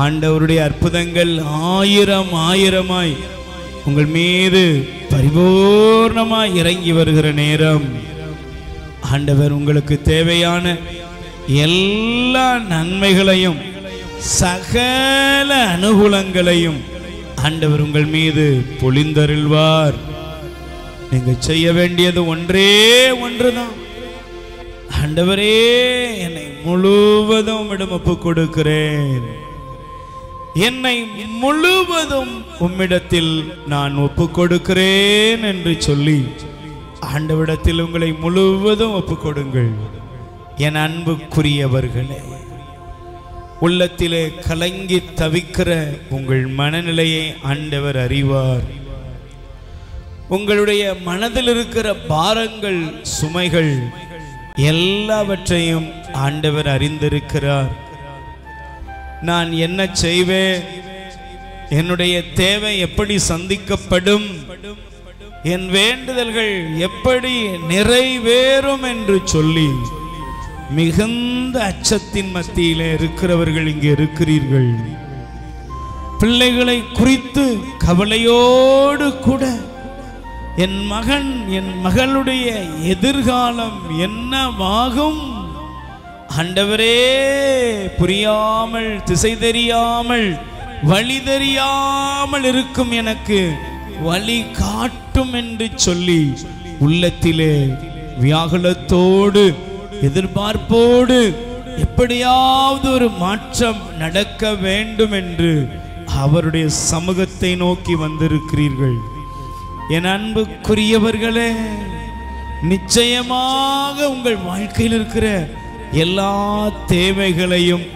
ஆண்டவருடைய அற்புதங்கள் ஆயிரம் ஆயிரமாய் உங்கள் மீது பரிபூர்ணமாய் இறங்கி வருகிற நேரம் ஆண்டவர் உங்களுக்கு தேவையான எல்லா நன்மைகளையும் சகல அனுகூலங்களையும் ஆண்டவர் உங்கள் மீது பொழிந்தருள்வார். நீங்க செய்ய வேண்டியது ஒன்றே ஒன்றுதான். ஆண்டவரே, என்னை முழுவதும் உம்மிடம் ஒப்புக் கொடுக்கிறேன், என்னை முழுவதும் உம்மிடத்தில் நான் ஒப்புக் கொடுக்கிறேன் என்று சொல்லி ஆண்டவரிடத்தில் உங்களை முழுவதும் ஒப்புக் கொடுங்கள். என் அன்புக்குரியவர்களே, உள்ளத்திலே கலங்கி தவிக்கிற உங்கள் மனநிலையை ஆண்டவர் அறிவார். உங்களுடைய மனதில் இருக்கிற பாரங்கள், சுமைகள் எல்லாவற்றையும் ஆண்டவர் அறிந்திருக்கிறார். நான் என்ன செய்வேன், என்னுடைய தேவை எப்படி சந்திக்கப்படும், என் வேண்டுதல்கள் எப்படி நிறைவேறும் என்று சொல்லி மிகுந்த அச்சத்தின் மத்தியிலே இருக்கிறவர்கள் இங்கே இருக்கிறீர்கள். பிள்ளைகளை குறித்து கவலையோடு கூட என் மகன் என் மகளுடைய எதிர்காலம் என்னவாகும், ஆண்டவரே, புரியாமல், திசை தெரியாமல், வழி தெரியாமல் இருக்கும் எனக்கு வழி காட்டும் என்று சொல்லி உள்ளத்திலே வியாகுலத்தோடு எதிர்பார்ப்போடு எப்படியாவது ஒரு மாற்றம் நடக்க வேண்டும் என்று அவருடைய சமூகத்தை நோக்கி வந்திருக்கிறீர்கள். என் அன்புக்குரியவர்களே, நிச்சயமாக உங்கள் வாழ்க்கையில் இருக்கிற எல்லா தேவைகளையும்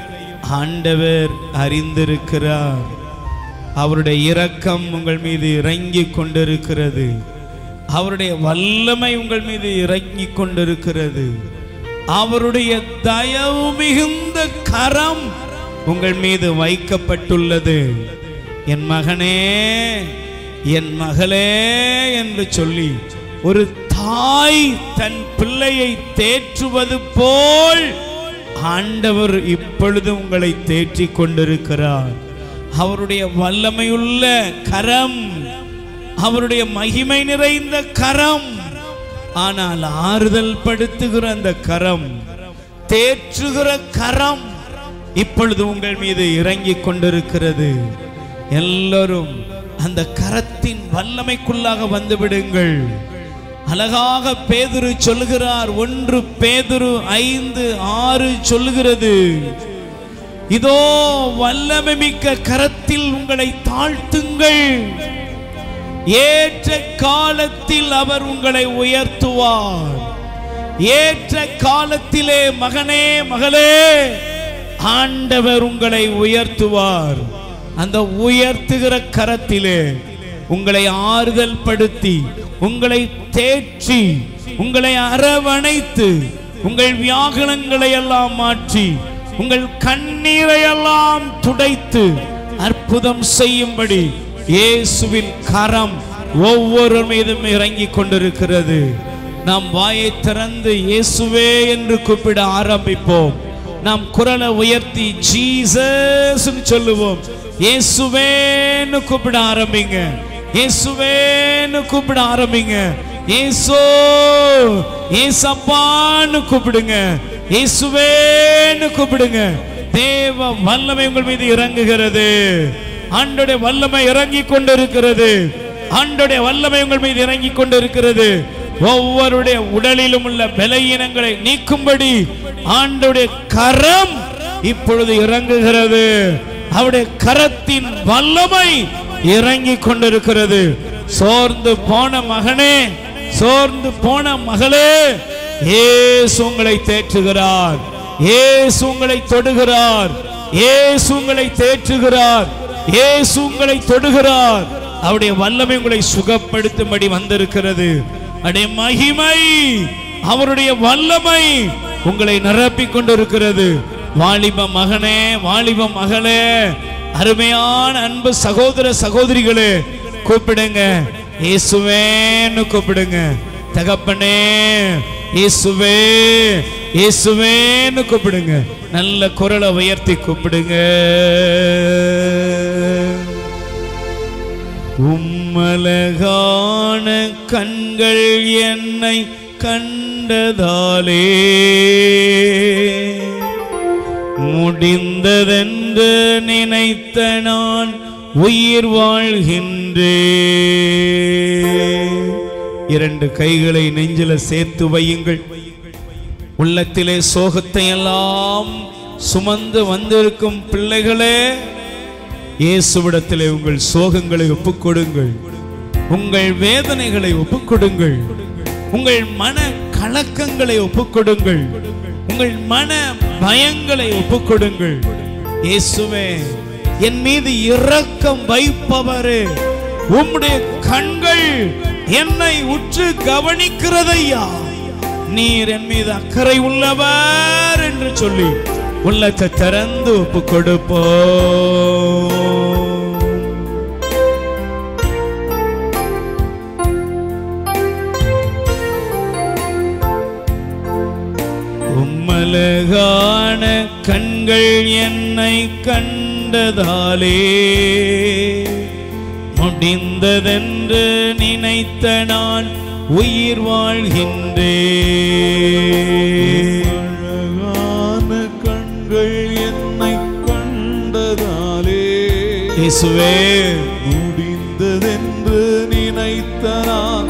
ஆண்டவர் அறிந்திருக்கிறார். அவருடைய இரக்கம் உங்கள் மீது இறங்கி கொண்டிருக்கிறது. அவருடைய வல்லமை உங்கள் மீது இறங்கி கொண்டிருக்கிறது. அவருடைய தயவு மிகுந்த கரம் உங்கள் மீது வைக்கப்பட்டுள்ளது. என் மகனே, என் மகளே என்று சொல்லி ஒரு தாய் தன் பிள்ளையை தேற்றுவது போல் ஆண்டவர் இப்பொழுது உங்களை தேற்றிக் கொண்டிருக்கிறார். அவருடைய வல்லமையுள்ள கரம், அவருடைய மகிமை நிறைந்த கரம், ஆனால் ஆறுதல் படுத்துகிற அந்த கரம், தேற்றுகிற கரம் இப்பொழுது உங்கள் மீது இறங்கி கொண்டிருக்கிறது. எல்லோரும் அந்த கரத்தின் வல்லமைக்குள்ளாக வந்து விடுங்கள். அழகாக பேதுரு சொல்லுகிறார், 1 பேதுரு 5:6 சொல்லுகிறது, இதோ வல்லமை மிக்க கரத்தில் உங்களை தாழ்த்துங்கள், ஏற்ற காலத்தில் அவர் உங்களை உயர்த்துவார். ஏற்ற காலத்திலே மகனே, மகளே, ஆண்டவர் உங்களை உயர்த்துவார். அந்த உயர்த்துகிற கரத்திலே உங்களை ஆறுதல் படுத்தி, உங்களை தேற்றி, உங்களை அரவணைத்து, உங்கள் வியாகுலங்களை எல்லாம் மாற்றி, உங்கள் கண்ணீரை எல்லாம் துடைத்து அற்புதம் செய்யும்படி இயேசுவின் கரம் ஒவ்வொரு மீதும் இறங்கி கொண்டிருக்கிறது. நாம் வாயை திறந்து இயேசுவே என்று கூப்பிட ஆரம்பிப்போம். நாம் குரலை உயர்த்தி ஜீசஸ் சொல்லுவோம். இயேசுவேன்னு கூப்பிட ஆரம்பிங்க. இயேசுவேன்னு கூப்பிட ஆரம்பிங்க. இயேசு, இயேசப்பான்னு கூப்பிடுங்க. இயேசுவேன்னு கூப்பிடுங்க. தேவ வல்லமை உங்கள் மீது இறங்குகிறது. ஆண்டவருடைய வல்லமை இறங்கி கொண்டிருக்கிறது. ஆண்டவருடைய வல்லமை உங்கள் மீது இறங்கி கொண்டிருக்கிறது. ஒவ்வொருடைய உடலிலும் உள்ள பலவீனங்களை நீக்கும்படி ஆண்டவருடைய கரம் இப்பொழுது இறங்குகிறது. அவருடைய கரத்தின் வல்லமை இறங்கி கொண்டிருக்கிறது. சோர்ந்து போன மகனே, சோர்ந்து போன மகளே, இயேசு உங்களை தேற்றுகிறார். இயேசு உங்களை தொடுகிறார். இயேசு உங்களை தேற்றுகிறார். இயேசு உங்களை தொடுகிறார். அவருடைய வல்லமை உங்களை சுகப்படுத்தும்படி வந்திருக்கிறது. அவருடைய மகிமை, அவருடைய வல்லமை உங்களை நிரப்பிக் கொண்டிருக்கிறது. வாலிப மகனே, வாலிப மகளே, அருமையான அன்பு சகோதர சகோதரிகளே, கூப்பிடுங்க. இயேசுவேன்னு கூப்பிடுங்க. தகப்பனே, இயேசுவே, இயேசுவேன்னு கூப்பிடுங்க. நல்ல குரலை உயர்த்தி கூப்பிடுங்க. உம்மழகான கண்கள் என்னை கண்டதாலே முடிந்ததென்று நினைத்த நான் உயிர் வாழ்கின்றேன். இரண்டு கைகளை நெஞ்சில சேர்த்து வையுங்கள். உள்ளத்திலே சோகத்தை எல்லாம் சுமந்து வந்திருக்கும் பிள்ளைகளே, இயேசுவிடத்திலே உங்கள் சோகங்களை ஒப்புக்கொடுங்கள். உங்கள் வேதனைகளை ஒப்புக்கொடுங்கள். உங்கள் மன கலக்கங்களை ஒப்புக்கொடுங்கள். உங்கள் மன பயங்களை ஒப்புக்கொடுங்கள். இயேசுவே, என் மீது இரக்கம் வைப்பவரே, உம்முடைய கண்கள் என்னை உற்று கவனிக்கிறதையா, நீர் என் மீது அக்கறை உள்ளவர் என்று சொல்லி உள்ளத்தை திறந்து ஒப்பு கொடுப்போம். உம்மழகான கண்கள் என்னை கண்டதாலே முடிந்ததென்று நினைத்த நான் உயிர் வாழ்கின்றேன். அழகான கண்கள் என்னை கண்டதாலே இயேசுவே, முடிந்ததென்று நினைத்த நான்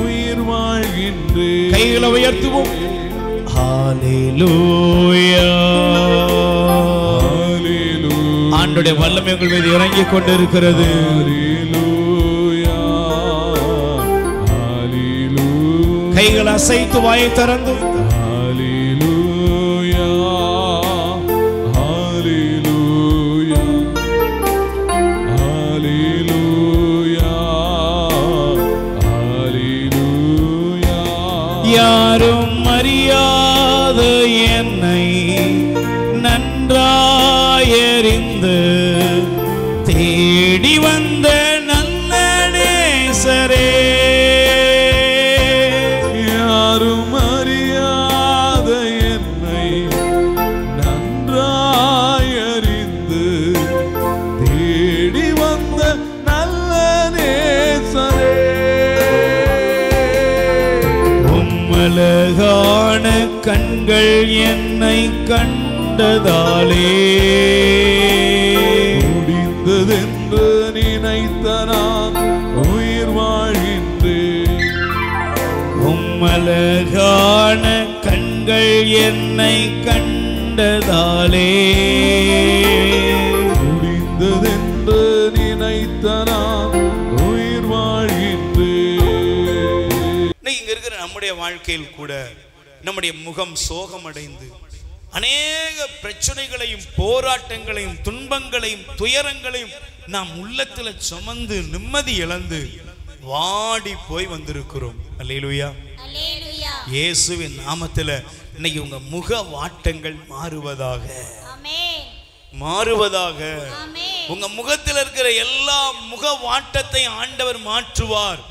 உயிர் வாழ்கின்றேன். கைகளை உயர்த்துவோம். ஹல்லேலூயா, ஹல்லேலூயா. ஆண்டவருடைய வல்லமை உங்கள் மீது இறங்கிக் கொண்டிருக்கிறது. ஹல்லேலூயா, ஹல்லேலூயா. கைகள் அசைத்து வாயை திறந்து ஹல்லேலூயா, ஹல்லேலூயா, ஹல்லேலூயா, ஹல்லேலூயா. யாரும் அறியாத என்னை நன்றாயறிந்து தேடி வந்த நல்ல நேசரே, யாரும் அறியாத என்னை நன்றாயறிந்து தேடி வந்த நல்ல நேசரே, உம்மழகான கண்கள் என்னை கண்டதாலே முடிந்ததென்று நினைத்த நான் உயிர் வாழ்கின்றேன். உம்மழகான கண்கள் என்னை கண்டதாலே முடிந்ததென்று நினைத்த நான் உயிர் வாழ்கின்றேன். இங்க இருக்கிற நம்முடைய வாழ்க்கையில் கூட நம்முடைய முகம் சோகமடைந்து அநேக பிரச்சனைகளையும் போராட்டங்களையும் துன்பங்களையும் துயரங்களையும் நாம் உள்ளத்துல சுமந்து நிம்மதி இழந்து வாடி போய் வந்திருக்கிறோம். அல்லேலூயா, அல்லேலூயா. இயேசுவின் நாமத்துல இன்னைக்கு உங்க முக வாட்டங்கள் மாறுவதாக, ஆமென், மாறுவதாக. ஆமென். உங்க முகத்தில் இருக்கிற எல்லா முக வாட்டத்தை ஆண்டவர் மாற்றுவார்.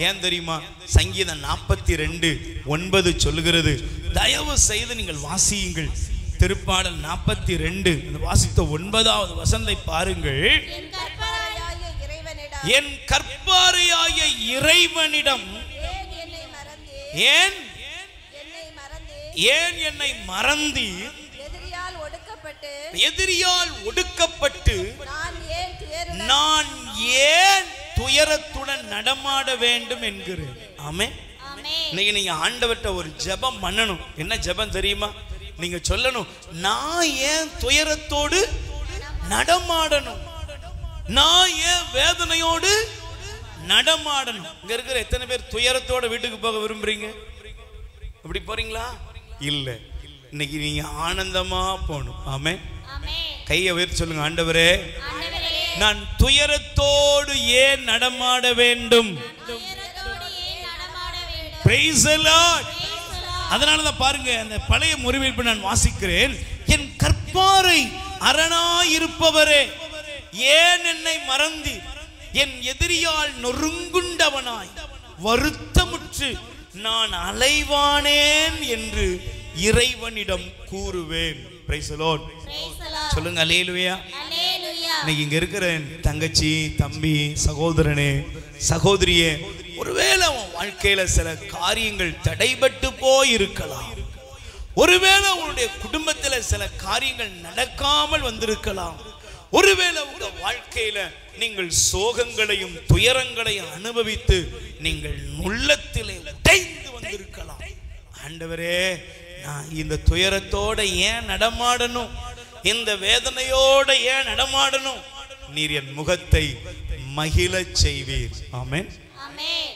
ஏன் தெரியுமா? சங்கீதம் 42:9 சொல்லுகிறது. தயவு செய்து நீங்கள் வாசியுங்கள். திருப்பாடல் 42 வாசித்த 9வது வசனத்தை பாருங்கள். என் கற்பாரையாய இறைவனிடம் ஏன் என்னை மறந்தீர்? எதிரியால் ஒடுக்கப்பட்டு நான் ஏன் துயரத்துடன் நடமாட வேண்டும் என்கிறேன். ஆமென். இன்னைக்கு நீங்க ஆண்டவர்ட்ட ஒரு ஜெபம் பண்ணணும். என்ன ஜெபம் தெரியுமா? நீங்க சொல்லணும், நான் ஏன் துயரத்தோடு நடமாடணும், நான் ஏன் வேதனையோடு நடமாடணும். இங்க இருக்கிற எத்தனை பேர் துயரத்தோட வீட்டுக்கு போக விரும்புறீங்க? அப்படி போறீங்களா? இல்ல, இன்னைக்கு நீங்க ஆனந்தமா போகணும். ஆமென். கையை உயர்த்தி சொல்லுங்க, ஆண்டவரே நான் துயரத்தோடு ஏன் நடமாட வேண்டும்? Praise the Lord. அதனாலதான் பாருங்க, அந்த பழைய முறைமைப்பு நான் வாசிக்கிறேன். என் கற்பாரை அரணாயிருப்பவரே, ஏன் என்னை மறந்து என் எதிரியால் நொறுங்குண்டவனாய் வருத்தமுற்று நான் அலைவானேன் என்று இறைவனிடம் கூறுவேன். Price the Lord. சொல்லுங்க அல்லேலூயா. இன்னைக்கு இங்க இருக்கிற தங்கச்சி, தம்பி, சகோதரனே, சகோதரியே, ஒருவேளை உன் வாழ்க்கையில சில காரியங்கள் தடைபட்டு போயிருக்கலாம். ஒருவேளை உங்களுடைய குடும்பத்துல சில காரியங்கள் நடக்காமல் வந்திருக்கலாம். ஒருவேளை உங்க வாழ்க்கையில நீங்கள் சோகங்களையும் துயரங்களையும் அனுபவித்து நீங்கள் உள்ளத்திலே உடைந்து வந்திருக்கலாம். ஆண்டவரே, நான் இந்த துயரத்தோட ஏன் நடமாடணும்? இந்த வேதனையோட ஏன் நடமாடணும்? நீர் என் முகத்தை மகிழச் செய்வீர். ஆமென்.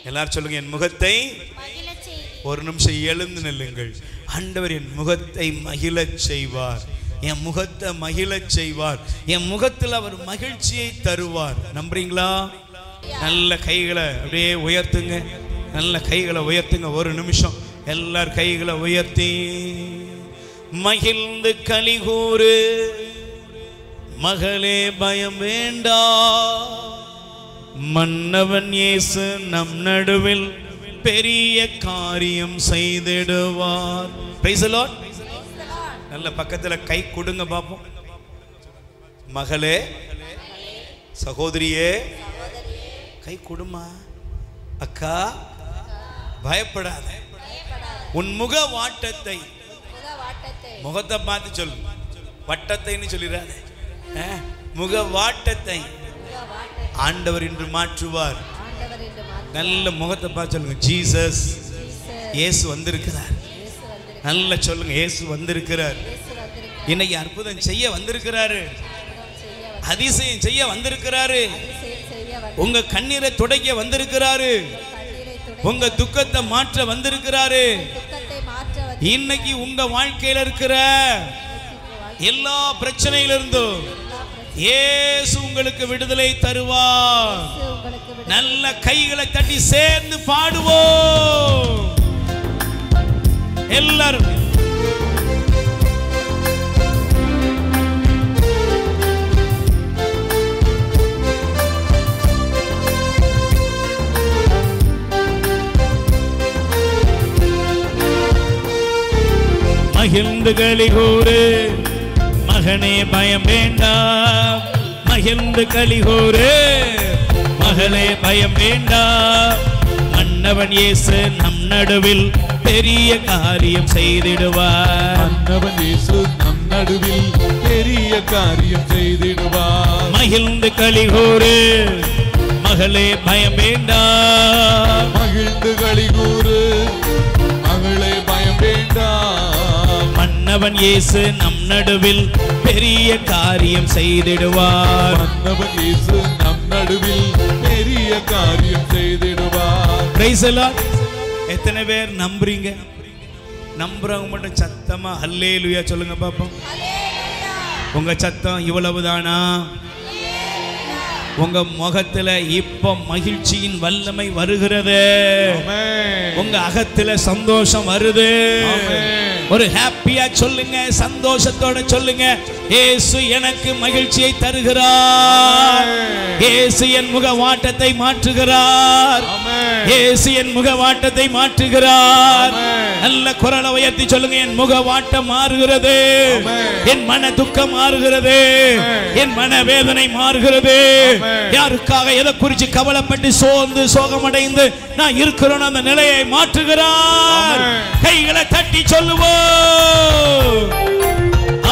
எல்லாரும் சொல்லுங்க, என் முகத்தை. ஒரு நிமிஷம் எழுந்து நில்லுங்கள். ஆண்டவர் என் முகத்தை மகிழச் செய்வார். என் முகத்தை மகிழச் செய்வார். என் முகத்தில் அவர் மகிழ்ச்சியை தருவார். நம்புறீங்களா? நல்ல கைகளை அப்படியே உயர்த்துங்க. நல்ல கைகளை உயர்த்துங்க. ஒரு நிமிஷம் எல்லார் கைகளை உயர்த்தி மகிழ்ந்து கலிகூறு மகளே, பயம் வேண்டா, மன்னவன் இயேசு நம் நடுவில் பெரிய காரியம் செய்திடுவார். Price the Lord. நல்ல பக்கத்துல கை கொடுங்க பாப்போம். மகளே, சகோதரியே, கை கொடுமா. அக்கா, பயப்படாத. உன் முக வாட்டத்தை, முகத்தை பார்த்து சொல்லு, வட்டத்தைன்னு சொல்லிடாத. முக வாட்டத்தை ஆண்டவர் இன்று மாற்றுவார். நல்ல முகத்தை பார்த்து சொல்லுங்க, ஜீசஸ், இயேசு வந்திருக்கிறார். நல்ல சொல்லுங்க, இயேசு வந்திருக்கிறார். இன்னைக்கு அற்புதம் செய்ய வந்திருக்கிறாரு. அதிசயம் செய்ய வந்திருக்கிறாரு. உங்க கண்ணீரை துடைக்க வந்திருக்கிறாரு. உங்க துக்கத்தை மாற்ற வந்திருக்கிறாரு. இன்னைக்கு உங்க வாழ்க்கையில இருக்கிற எல்லா பிரச்சனையிலிருந்தும் இயேசு உங்களுக்கு விடுதலை தருவார். நல்ல கைகளை தட்டி சேர்ந்து பாடுவோம் எல்லாரும். மகிழ்ந்து களிகூறு மகனே, பயம் வேண்டாம். மகிழ்ந்து களிகூறு மகளே, பயம் வேண்டாம். மன்னவன் இயேசு நம் நடுவில் பெரிய காரியம் செய்திடுவார். மன்னவன் இயேசு நம் நடுவில் பெரிய காரியம் செய்திடுவார். மகிழ்ந்து களிகூறு மகளே, பயம் வேண்டாம். மகிழ்ந்து களிகூறு மகளே, பயம் வேண்டாம். மன்னவன் இயேசு நம் நடுவில் பெரிய காரியம் செய்திடுவார். மன்னவன் இயேசு நம் நடுவில் பெரிய காரியம் செய்திடுவார். Price the Lord. எத்தனை பேர் நம்புறீங்க? நம்புறவங்க மட்டும் சத்தமா அல்லேலூயா சொல்லுங்க பாப்போம். உங்க சத்தம் இவ்வளவுதானா? உங்க முகத்துல இப்ப மகிழ்ச்சியின் வல்லமை வருகிறது. உங்க அகத்துல சந்தோஷம் வருது. ஒரு ஹாப்பியா சொல்லுங்க, சந்தோஷத்தோட சொல்லுங்க, இயேசு எனக்கு மகிழ்ச்சியை தருகிறார். இயேசு என் முக வாட்டத்தை மாற்றுகிறார். இயேசு என் முக வாட்டத்தை மாற்றுகிறார். நல்ல குரலை உயர்த்தி சொல்லுங்க, என் முக வாட்டம் மாறுகிறது. என் மன துக்கம் மாறுகிறது. என் மன வேதனை மாறுகிறது. யாருக்காக எதை குறித்து கவலைப்பட்டு சோர்ந்து சோகமடைந்து நான் இருக்கிறோம் அந்த நிலையை மாற்றுகிறார். கைகளை தட்டி சொல்லுவோம்.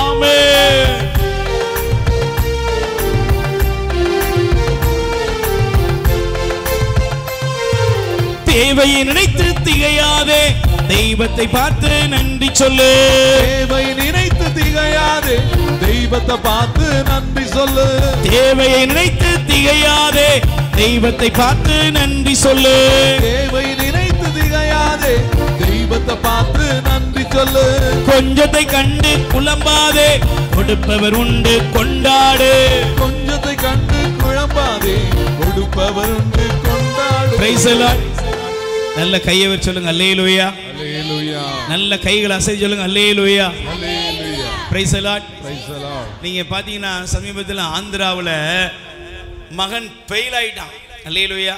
ஆமென். தேவையை நினைத்து திகையாதே, தெய்வத்தை பார்த்து நன்றி சொல்லு. தேவை நினைத்து திகையாதே, தெய்வத்தை பார்த்து நன்றி சொல்லு. தேவையை நினைத்து திகையாதே, தெய்வத்தை பார்த்து நன்றி சொல்லு. தேவை நினைத்து திகையாதே, தெய்வத்தை பார்த்து நன்றி சொல்லு. கொஞ்சத்தை கண்டு புலம்பாதே, கொடுப்பவர் உண்டு கொண்டாடு. கொஞ்சத்தை கண்டு குழம்பாதே, கொடுப்பவர் உண்டு கொண்டாடு. Price the Lord. நல்ல கையை வச்சு சொல்லுங்க அல்லேலூயா. அல்லேலூயா. நல்ல கைகளை அசைச்சு சொல்லுங்க hallelujah. Hallelujah. Praise the Lord. Praise the Lord. நீங்க பாத்தீங்கன்னா சமீபத்தில் ஆந்திராவில் மகன் ஃபெயில் ஆயிட்டான். அல்லேலூயா.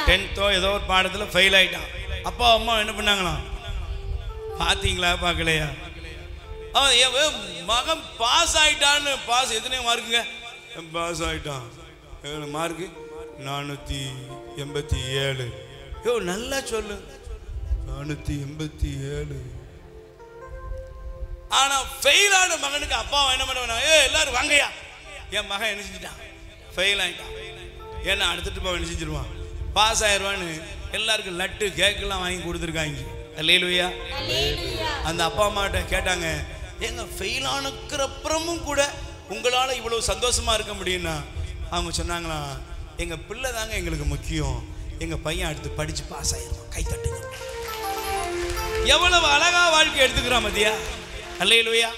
10th ஏதோ ஒரு பாடத்துல ஃபெயில் ஆயிட்டான். அப்பா அம்மா என்ன பண்ணாங்களாம், பாத்தீங்களா பார்க்கலையா? அவன் என் மகன் பாஸ் ஆயிட்டான்னு, பாஸ் எத்தனை மார்க்குங்க? பாஸ் ஆயிட்டான். எவ்வளோ மார்க்கு? 487. யோ நல்லா சொல்லு, 487. ஆனா ஃபெயில் ஆன மகனுக்கு அப்பா என்ன பண்ணுவாங்க? எல்லாரும் வாங்கய்யா, என் மகன் என்ன செஞ்சுட்டான்? ஃபெயில் ஆயிட்டான். ஏன்னா அடுத்துட்டு போய் என்ன செஞ்சிருவான்? பாஸ் ஆயிடுவான்னு எல்லாருக்கும் லட்டு கேக்கெல்லாம் வாங்கி கொடுத்துருக்காங்க. அல்லேலூயா. அந்த அப்பா அம்மாட்ட கேட்டாங்க, எங்க ஃபெயில் ஆனக்கிறப்புறமும் கூட உங்களால் இவ்வளவு சந்தோஷமா இருக்க முடியும்னா? அவங்க சொன்னாங்களா, எங்க பிள்ளை தாங்க எங்களுக்கு முக்கியம், எங்க பையன் அடுத்து படிச்சு பாஸ் ஆயிடுவான், கை தட்டுங்க. எவ்வளவு அழகா வாழ்க்கை எடுத்துக்கிறான் மதியா. அல்லேலூயா.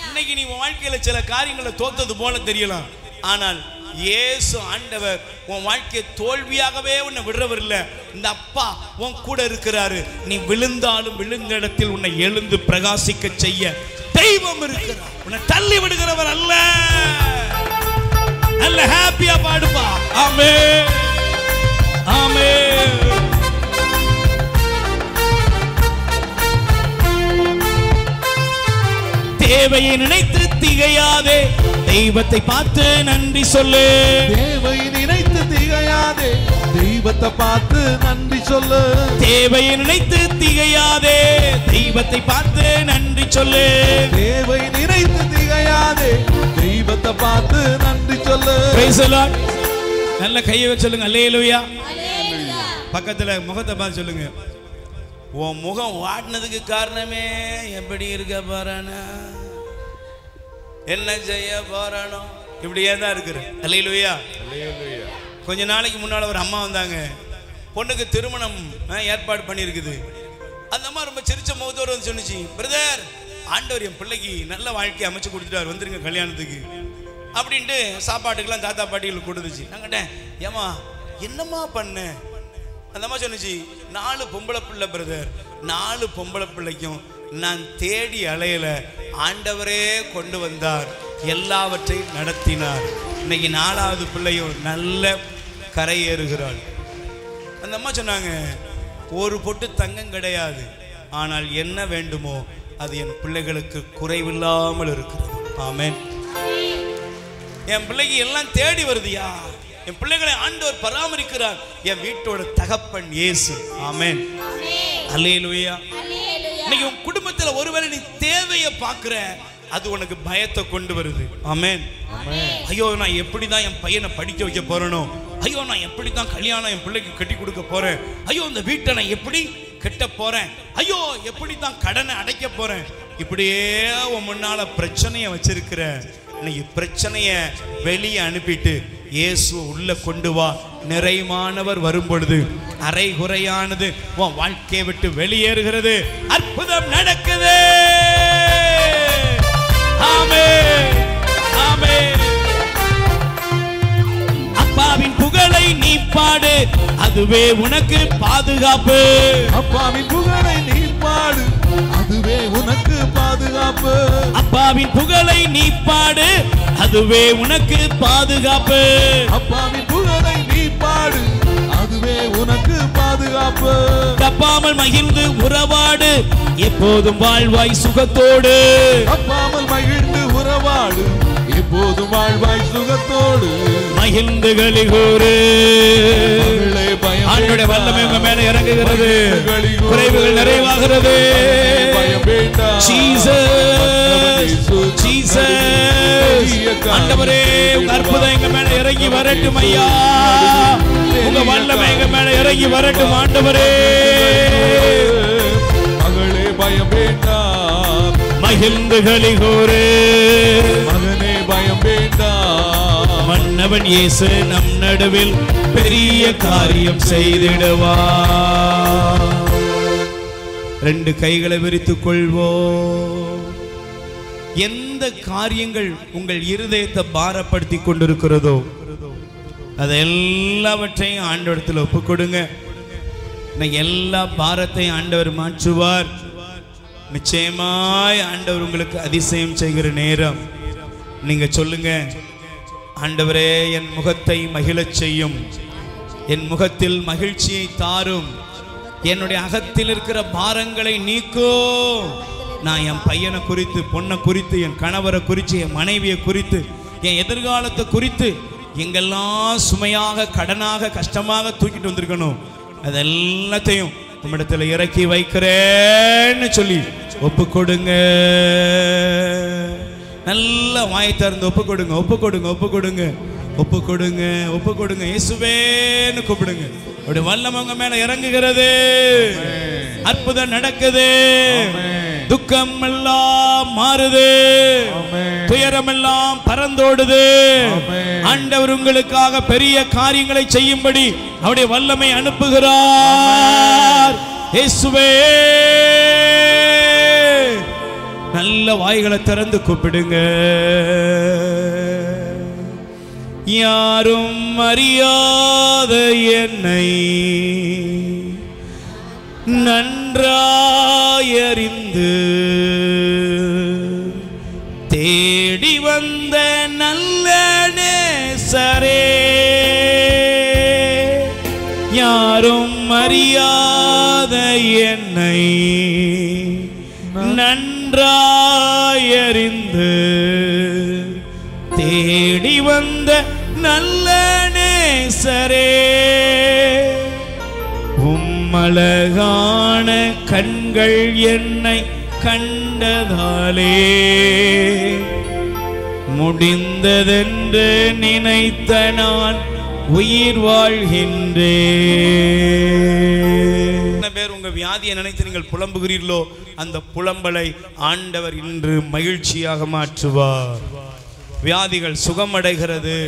இன்னைக்கு நீ வாழ்க்கையில சில காரியங்களை தோத்தது போல தெரியலாம், ஆனால் இயேசு ஆண்டவர் உன் வாழ்க்கையை தோல்வியாகவே உன்னை விடுறவர் இல்ல. இந்த அப்பா உன் கூட இருக்கிறாரு. நீ விழுந்தாலும் விழுந்த இடத்தில் உன்னை எழுந்து பிரகாசிக்க செய்ய தெய்வம் இருக்கிறார். உன்னை தள்ளி விடுகிறவர் அல்ல. நல்ல ஹாப்பியா பாடுப்பா. ஆமென், ஆமென். தேவையை நினைத்து திகையாதே, தெய்வத்தை பார்த்து நன்றி சொல்லு. தேவையை நினைத்து திகையாதே, தெய்வத்தை பார்த்து நன்றி சொல்லு. தேவையை நினைத்து திகையாதே, தெய்வத்தை பார்த்து நன்றி சொல்லு. தேவை நினைத்து திகையாதே, தெய்வத்தை பார்த்து நன்றி சொல்லு. Praise the Lord. நல்ல கையை வச்சு சொல்லுங்க அல்லேலூயா. பக்கத்துல முகத்தை பார்த்து சொல்லுங்க, உன் முகம் வாடினதுக்கு காரணமே எப்படி இருக்க போறானா, என்ன செய்ய போறானோ, இப்படியே தான் இருக்கிற. அல்லேலூயா. கொஞ்ச நாளைக்கு முன்னால ஒரு அம்மா வந்தாங்க, பொண்ணுக்கு திருமணம் ஏற்பாடு பண்ணியிருக்குது. அந்த அம்மா ரொம்ப சிரிச்ச முகத்தோடு வந்து சொன்னிச்சு, பிரதர், ஆண்டவர் என் பிள்ளைக்கு நல்ல வாழ்க்கையை அமைச்சு கொடுத்துட்டார், வந்துருங்க கல்யாணத்துக்கு அப்படின்ட்டு சாப்பாட்டுக்கெல்லாம் தாத்தா பாட்டிகளுக்கு கொடுத்துச்சு. நான் கேட்டேன், ஏமா என்னம்மா பண்ண? அந்த அம்மா சொன்னிச்சு, 4 பொம்பளை பிள்ளை பிரதர், 4 பொம்பளை பிள்ளைக்கும் நான் தேடி அலையல, ஆண்டவரே கொண்டு வந்தார், எல்லாவற்றையும் நடத்தினார். இன்னைக்கு 4வது பிள்ளையும் நல்ல கரையேறுகிறாள். அந்த அம்மா சொன்னாங்க, ஒரு பொட்டு தங்கம் கிடையாது, ஆனால் என்ன வேண்டுமோ அது என் பிள்ளைகளுக்கு குறைவில்லாமல் இருக்கிறது. ஆமென். என் பிள்ளைக்கு எல்லாம் தேடி வருதுயா, என் பிள்ளைகளை ஆண்டவர் பராமரிக்கிறார், என் வீட்டோட தகப்பன் இயேசு. ஆமென், அல்லேலூயா. இன்னைக்கு உன் குடும்பத்துல ஒருவேளை நீ தேவையை பார்க்கிற, அது உனக்கு பயத்தை கொண்டு வருது. ஆமென். ஐயோ நான் எப்படிதான் என் பையனை படிக்க வைக்க போறேனோ, ஐயோ நான் எப்படிதான் கல்யாணம் என் பிள்ளைக்கு கட்டி கொடுக்க போறேன், ஐயோ இந்த வீட்டை நான் எப்படி கட்ட போறேன், ஐயோ எப்படிதான் கடனை அடைக்க போறேன், இப்படியே உன் முன்னால பிரச்சனையை வச்சிருக்கிற. இன்னைக்கு பிரச்சனைய வெளியே அனுப்பிட்டு இயேசு உள்ள கொண்டு வா. நிறைவானவர் வரும் பொழுது அரை குறையானது உன் வாழ்க்கையை விட்டு வெளியேறுகிறது. அற்புதம் நடக்குது. ஆமென், ஆமென். அப்பாவின் புகழை நீ பாடு, அதுவே உனக்கு பாதுகாப்பு. அப்பாவின் புகழை நீ பாடு, அதுவே உனக்கு பாதுகாப்பு. அப்பாவின் புகழை நீ பாடு, அதுவே உனக்கு பாதுகாப்பு. அப்பாவின் புகழை நீ பாடு, அதுவே உனக்கு பாதுகாப்பு. தப்பாமல் மகிழ்ந்து உறவாடு, எப்போதும் வாழ்வாய் சுகத்தோடு. தப்பாமல் மகிழ்ந்து உறவாடு, எப்போதும் வாழ்வாய் சுகத்தோடு. மகிழ்ந்து களிகூறு. ஆண்டவருடைய வல்லமை உங்க மேல இறங்குகிறது, குறைவுகள் நிறைவாகிறது. ஆண்டவரே உங்க அற்புதம் எங்க மேல இறங்கி வரட்டும் ஐயா, உங்க வல்லமை எங்க மேல இறங்கி வரட்டும் ஆண்டவரே. மகளே பயம் வேண்டாம், மகிழ்ந்து களிகூறு. மகனே பயம் வேண்டாம், மன்னவன் இயேசு நம் நடுவில் பெரிய காரியம் செய்திடுவார். 2 கைகளை விரித்துக் கொள்வோம். எந்த காரியங்கள் உங்கள் இருதயத்தை பாரப்படுத்தி கொண்டிருக்கிறதோ அதை எல்லாவற்றையும் ஆண்டவரிடத்தில் ஒப்புக் கொடுங்க. எல்லா பாரத்தையும் ஆண்டவர் மாற்றுவார். நிச்சயமாய் ஆண்டவர் உங்களுக்கு அதிசயம் செய்கிற நேரம். நீங்க சொல்லுங்க, ஆண்டவரே என் முகத்தை மகிழச் செய்யும், என் முகத்தில் மகிழ்ச்சியை தாரும், என்னுடைய அகத்தில் இருக்கிற பாரங்களை நீக்கோ. நான் என் பையனை குறித்து, பொண்ணை குறித்து, என் கணவரை குறித்து, என் மனைவியை குறித்து, என் எதிர்காலத்தை குறித்து எங்கெல்லாம் சுமையாக, கடனாக, கஷ்டமாக தூக்கிட்டு வந்திருக்கணும், அது எல்லாத்தையும் உம்மிடத்தில் இறக்கி வைக்கிறேன்னு சொல்லி ஒப்பு கொடுங்க. நல்ல வாயை திறந்து ஒப்பு கொடுங்க, ஒப்பு கொடுங்க, ஒப்பு கொடுங்க, ஒப்பு கொடுங்க, ஒப்பு கொடுங்க. இயேசுவேன்னு கூப்பிடுங்க. அப்படி வல்லமை உங்க மேல இறங்குகிறது. அற்புதம் நடக்குது. துக்கம் எல்லாம் மாறுது. துயரம் எல்லாம் பறந்தோடுது. ஆண்டவர் உங்களுக்காக பெரிய காரியங்களை செய்யும்படி அவருடைய வல்லமை அனுப்புகிறார். இயேசுவே, நல்ல வாய்களை திறந்து கூப்பிடுங்க. யாரும் அறியாத என்னை நன்றாயறிந்து தேடி வந்த நல்ல நேசரே, யாரும் அறியாத என்னை நன்றாயறிந்து தேடி வந்த நல்ல நேசரே, உம்மழகான கண்கள் என்னை கண்டதாலே முடிந்ததென்று நினைத்த நான் உயிர் வாழ்கின்றேன். பேர் உங்க வியாதியை நினைத்து நீங்கள் புலம்புகிறீர்களோ, அந்த புலம்பலை ஆண்டவர் இன்று மகிழ்ச்சியாக மாற்றுவார். வியாதிகள் சுகமடைகிறது,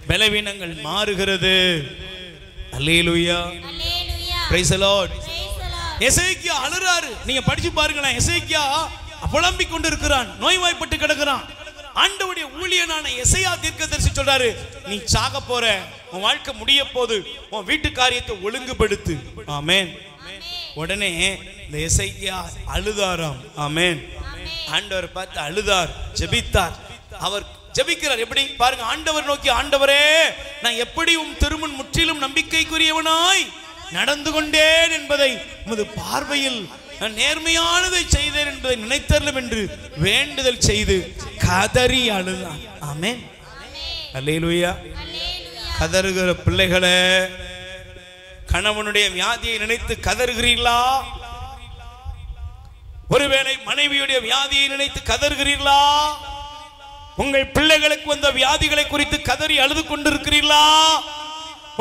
பலவீனங்கள் மாறுகிறது. அல்லேலூயா, பிரைஸ் தி லார்ட். எசேக்கியா அழுறாரு. நீங்க படிச்சு பாருங்களேன். எசேக்கியா புலம்பிக் கொண்டிருக்கிறான், நோய்வாய்ப்பட்டு கிடக்கிறான். ஆண்டவருடைய ஊழியனான எசையா தீர்க்கதரிசி சொல்றாரு, நீ சாக போற, உன் வாழ்க்கை முடிய போது, உன் வீட்டு காரியத்தை ஒழுங்குபடுத்து. ஆமென். உடனே இந்த எசேக்கியா அழுதாராம். ஆமென். ஆண்டவர் பார்த்து அழுதார், ஜெபித்தார். அவர் ஜெபிக்கிறார். எப்படி பாருங்க, ஆண்டவர் நோக்கி, ஆண்டவரே, நான் எப்படி உம் திருமுன் முற்றிலும் நம்பிக்கைக்குரியவனாய் நடந்து கொண்டேன் என்பதை உமது பார்வையில் நான் நேர்மையானதை செய்தேன் என்பதை நினைத்தரலும் என்று வேண்டுதல் செய்து கதறி அழுதான். ஆமென். அல்லேலூயா. கதறுகிற பிள்ளைகளே, கணவனுடைய வியாதியை நினைத்து கதறுகிறீர்களா? ஒருவேளை மனைவியுடைய வியாதியை நினைத்து கதறுகிறீர்களா? உங்கள் பிள்ளைகளுக்கு வந்த வியாதிகளை குறித்து கதறி அழுது கொண்டிருக்கிறீர்களா?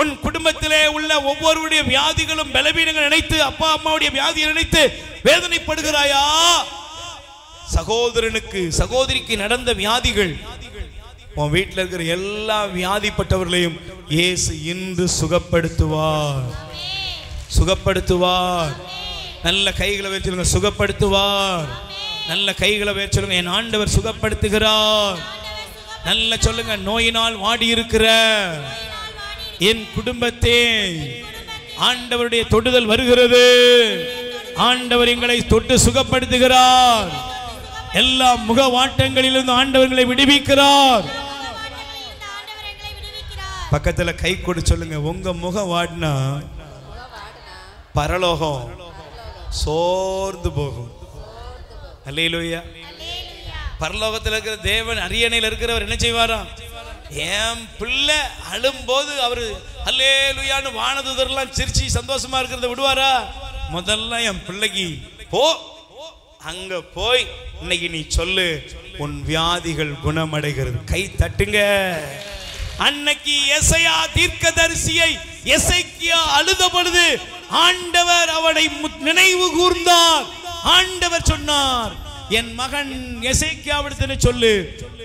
உன் குடும்பத்திலே உள்ள ஒவ்வொருடைய வியாதிகளும் பலவீனங்கள் நினைத்து, அப்பா அம்மாவுடைய வியாதியை நினைத்து வேதனைப்படுகிறாயா? சகோதரனுக்கு, சகோதரிக்கு நடந்த வியாதிகள், உன் வீட்டில் இருக்கிற எல்லா வியாதிப்பட்டவர்களையும் இயேசு இன்று சுகப்படுத்துவார். சுகப்படுத்துவார். நல்ல கைகளை வச்சு சொல்லுங்க, சுகப்படுத்துவார். நல்ல கைகளை வச்சு சொல்லுங்க, என் ஆண்டவர் சுகப்படுத்துகிறார். நல்ல சொல்லுங்க, நோயினால் வாடி இருக்கிற என் குடும்பத்தை ஆண்டவருடைய தொடுதல் வருகிறது. ஆண்டவர் எங்களை தொட்டு சுகப்படுத்துகிறார். எல்லா முக வாட்டங்களிலிருந்து ஆண்டவர்களை விடுவிக்கிறார். பக்கத்துல கை கொடு சொல்லுங்க, உங்க முக வாடினா பரலோகம் சோர்ந்து போகும். அல்லேலூயா. பரலோகத்தில் இருக்கிற தேவன், அரியணையில் இருக்கிறவர் என்ன செய்வாராம்? என் பிள்ளை அழும்போது அவரு அல்லேலூயான்னு வானதூதர்லாம் சிரிச்சு சந்தோஷமா இருக்கிறத விடுவாரா? முதல்ல என் பிள்ளைக்கு போ, அங்க போய் இன்னைக்கு நீ சொல்லு, உன் வியாதிகள் குணமடைகிறது. கை தட்டுங்க. அன்னைக்கு எசையா தீர்க்கதரிசியை எசேக்கியா அழுத பொழுது ஆண்டவர் அவனை நினைவு கூர்ந்தார். ஆண்டவர் சொன்னார், என் மகன் எசேக்கியாவிடத்தில் சொல்லு,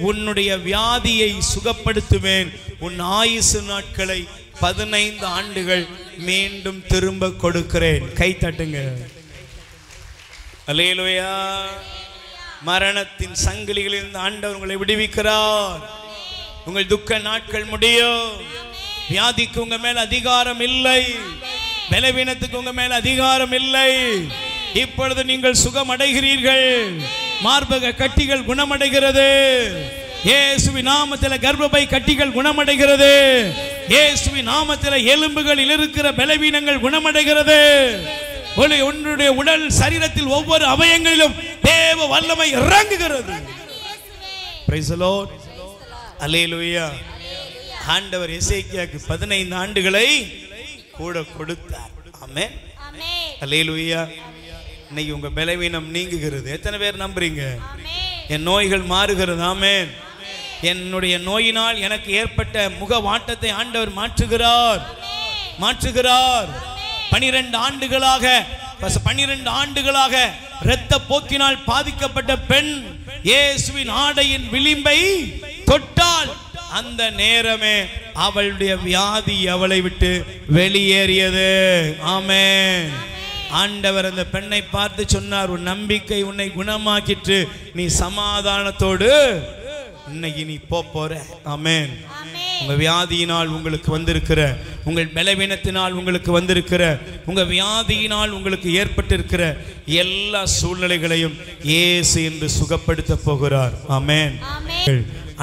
உன்னுடைய வியாதியை சுகப்படுத்துவேன். உன் ஆயுசு நாட்களை 15 ஆண்டுகள் மீண்டும் திரும்ப கொடுக்கிறேன். கை தட்டுங்க. அல்லேலூயா. மரணத்தின் சங்கிலிகளிலிருந்து ஆண்டவர் உங்களை விடுவிக்கிறார். உங்கள் துக்க நாட்கள் முடியும். வியாதிக்கு உங்க மேல் அதிகாரம் இல்லை. பலவீனத்துக்கு உங்க மேல் அதிகாரம் இல்லை. இப்பொழுது நீங்கள் சுகம் அடைகிறீர்கள். மார்பக கட்டிகள் குணமடைகிறது. இயேசுவின் நாமத்தில் கர்ப்பப்பை கட்டிகள் குணமடைகிறது. இயேசுவின் நாமத்தில் எலும்புகளில் இருக்கிற பலவீனங்கள் குணமடைகிறது. உன்னுடைய உடல் சரீரத்தில் ஒவ்வொரு அவயங்களிலும் தேவ வல்லமை இறங்குகிறது. Praise the Lord. அல்லேலூயா. ஆண்டவர் எசேக்கியாவுக்கு 15 ஆண்டுகளை கூட கொடுத்தார். ஆமென். அல்லேலூயா. இன்னைக்கு உங்க பலவீனம் நீங்குகிறது. எத்தனை பேர் நம்புறீங்க? என் நோய்கள் மாறுகிறது. ஆமென். என்னுடைய நோயினால் எனக்கு ஏற்பட்ட முக வாட்டத்தை ஆண்டவர் மாற்றுகிறார். 12 ஆண்டுகளாக இரத்த போக்கினால் பாதிக்கப்பட்ட பெண் இயேசுவின் ஆடையின் விளிம்பை தொட்டால் அந்த நேரமே அவளுடைய வியாதி அவளை விட்டு வெளியேறியது. ஆமென். ஆண்டவர் அந்த பெண்ணை பார்த்து சொன்னார், உன் நம்பிக்கை உன்னை குணமாக்கிட்டு நீ சமாதானத்தோடு இன்னைக்கு நீ போற. ஆமென். உங்க வியாதியினால் உங்களுக்கு வந்திருக்கிற, உங்கள் பலவீனத்தினால் உங்களுக்கு வந்திருக்கிற, உங்க வியாதியினால் உங்களுக்கு ஏற்பட்டிருக்கிற எல்லா சூழ்நிலைகளையும் இயேசு என்று சுகப்படுத்த போகிறார். ஆமென்.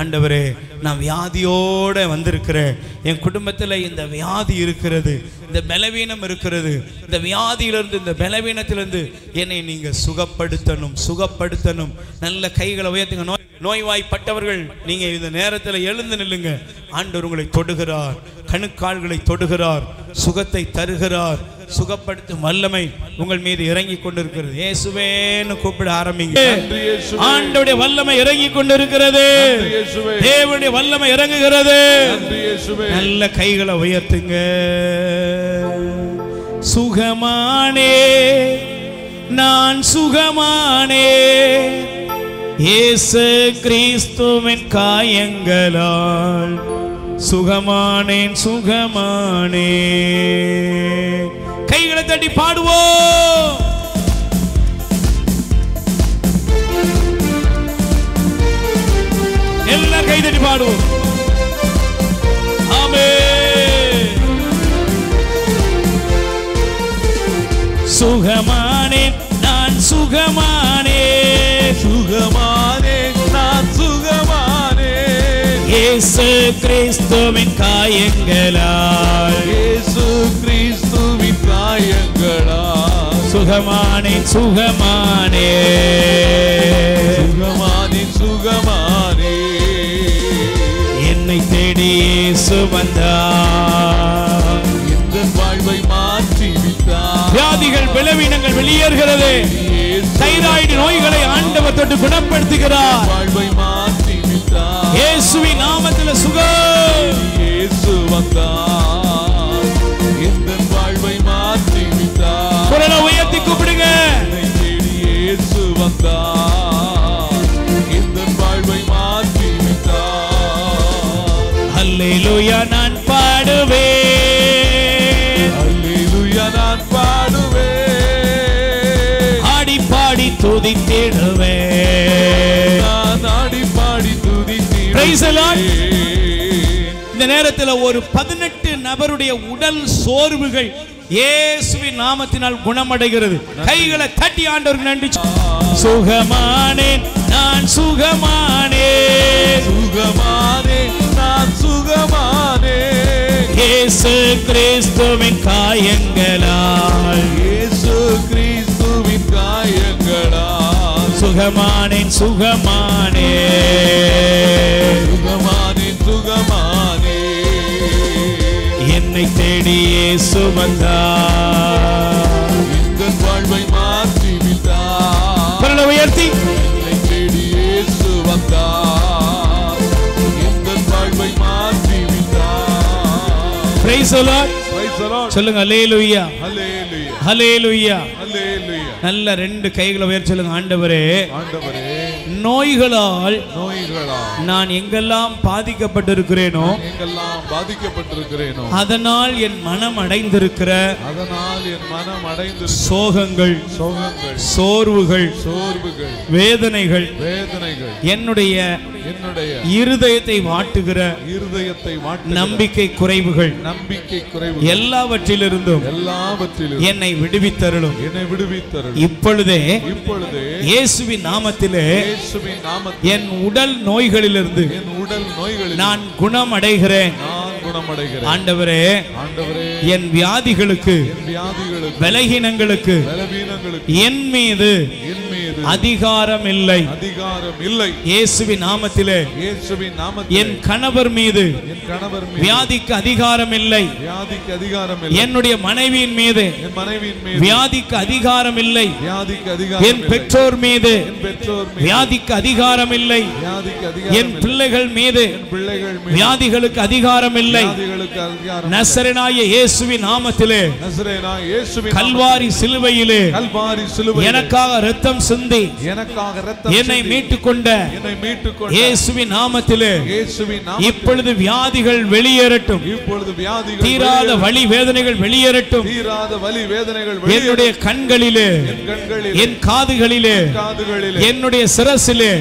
ஆண்டவரே, நான் வியாதியோட வந்திருக்கிறேன். என் குடும்பத்தில் இந்த வியாதி இருக்கிறது, இந்த பலவீனம் இருக்கிறது. இந்த வியாதியிலிருந்து, இந்த பலவீனத்திலிருந்து என்னை நீங்க சுகப்படுத்தணும். நல்ல கைகளை உயர்த்துங்க. நோய்வாய்ப்பட்டவர்கள் நீங்க இந்த நேரத்தில் எழுந்து நில்லுங்க. ஆண்டவர் உங்களை தொடுகிறார், கணுக்கால்களை தொடுகிறார், சுகத்தை தருகிறார். சுகப்படுத்தும் வல்லமை உங்கள் மீது இறங்கி கொண்டிருக்கிறது. இயேசுவேன்னு கூப்பிட ஆரம்பிங்க. ஆண்டவருடைய வல்லமை இறங்கி கொண்டிருக்கிறது. தேவனுடைய வல்லமை இறங்குகிறது. நல்ல கைகளை உயர்த்துங்க. சுகமானே, நான் சுகமானே, இயேசு கிறிஸ்துவின் காயங்களால் சுகமானேன். கைகளை தட்டி பாடுவோம். எல்லாரும் கை தட்டி பாடுவோம். ஆமென். சுகமானேன், நான் சுகமானேன், நான் சுகமானேன், இயேசு கிறிஸ்துவின் காயங்களால், இயேசு கிறிஸ்துவின் காயங்களால் சுகமானேன். என்னை தேடி இயேசு வந்தார், இந்த வாழ்வை மாற்றி விட்டார். வியாதிகள் பலவீனங்கள் வெளியேறுகிறது. தைராய்டு நோய்களை ஆண்டவர் தொட்டு குணப்படுத்துகிறார். வாழ்வை மாற்றி விட்டார். இயேசுவின் நாமத்தில் சுகம். இயேசு வந்தார், இந்த வாழ்வை மாற்றி விட்டார். குரலை உயர்த்தி கூப்பிடுங்க. இயேசு வந்தார், இந்த வாழ்வை மாற்றி விட்டார். அல்லேலூயா நான் பாடுவேன், அல்லேலூயா நான் பாடுவேன், ஆடி பாடி துதித்திடுவேன், நான் ஆடி பாடி Praise the Lord. துதித்திடுவேன். இந்த நேரத்தில் ஒரு 18 நபருடைய உடல் சோர்வுகள் இயேசுவின் நாமத்தினால் குணமடைகிறது. கைகளை தட்டி ஆண்டவருக்கு நன்றி. சுகமானேன், நான் சுகமானேன், நான் சுகமானேன், இயேசு கிறிஸ்துவின் காயங்களால், இயேசு கிறிஸ்துவின் காயங்களால் சுகமானேன். என்னை தேடி இயேசு வந்தார், இந்த வாழ்வை மாற்றி விட்டார். குரலை உயர்த்தி. என்னை தேடி இயேசு வந்தார், இந்த வாழ்வை மாற்றி விட்டார். Praise the Lord. Praise the Lord. சொல்லுங்க அல்லேலூயா, Hallelujah. அல்லேலூயா. Hallelujah. நல்ல 2 கைகளை உயர்த்தி சொல்லுங்க. ஆண்டவரே, ஆண்டவரே, நோய்களால் நோய்களால் நான் எங்கெல்லாம் பாதிக்கப்பட்டிருக்கிறேனோ, எங்கெல்லாம் பாதிக்கப்பட்டிருக்கிறேனோ, அதனால் என் மனம் அடைந்திருக்கிற அதனால் என் மனம் அடைந்திருக்கிற சோகங்கள், சோர்வுகள், வேதனைகள் என்னுடைய இருதயத்தை வாட்டுகிற நம்பிக்கை குறைவுகள் எல்லாவற்றிலிருந்தும் என்னை விடுவித்தருளும். இப்பொழுதே இயேசுவின் நாமத்திலே என் உடல் நோய்களிலிருந்து நான் குணம் அடைகிறேன். குணமடைகிறேன். ஆண்டவரே, ஆண்டவரே, என் வியாதிகளுக்கு, என் வியாதிகளுக்கு, பலகீனங்களுக்கு பலவீனங்களுக்கு என் மீது என் மீது அதிகாரம் இல்லை. அதிகாரம் இல்லை. இயேசுவின் நாமத்திலே இயேசுவின் நாமத்திலே என் கணவர் மீது, என் கணவர் மீது வியாதிக்கு அதிகாரம் இல்லை. வியாதிக்கு அதிகாரம் இல்லை. என்னுடைய மனைவியின் மீது, என் மனைவியின் மீது வியாதிக்கு அதிகாரம் இல்லை. வியாதிக்கு அதிகாரம் என் இல்லை. பெற்றோர் மீது, என் பெற்றோர் மீது வியாதிக்கு அதிகாரம் இல்லை. வியாதிக்கு அதிகாரம் என் இல்லை. பிள்ளைகள் மீது, என் பிள்ளைகள் மீது வியாதிகளுக்கு அதிகாரம் இல்லை. வியாதிகளுக்கு அதிகாரம் இல்லை. நசரேனாகிய இயேசுவின் நாமத்திலே, நசரேனாகிய இயேசுவின் கல்வாரி சிலுவையிலே கல்வாரி சிலுவையிலே எனக்காக இரத்தம் சிந்தி எனக்காக இரத்தம் என்னை சிந்தி மீட்டுக்கொண்ட என்னை மீட்டுக்கொண்ட இயேசுவின் நாமத்திலே இயேசுவின் நாமத்திலே இப்பொழுது வியாதிகள் வெளியேறட்டும். இப்பொழுது வியாதிகள் தீராத வலி வேதனைகள் வெளியேறட்டும். தீராத வலி வேதனைகள் என்னுடைய கண்களிலே, என் கண்களிலே, என் காதுகளிலே, காதுகளிலே, என்னுடைய சிரசிலே,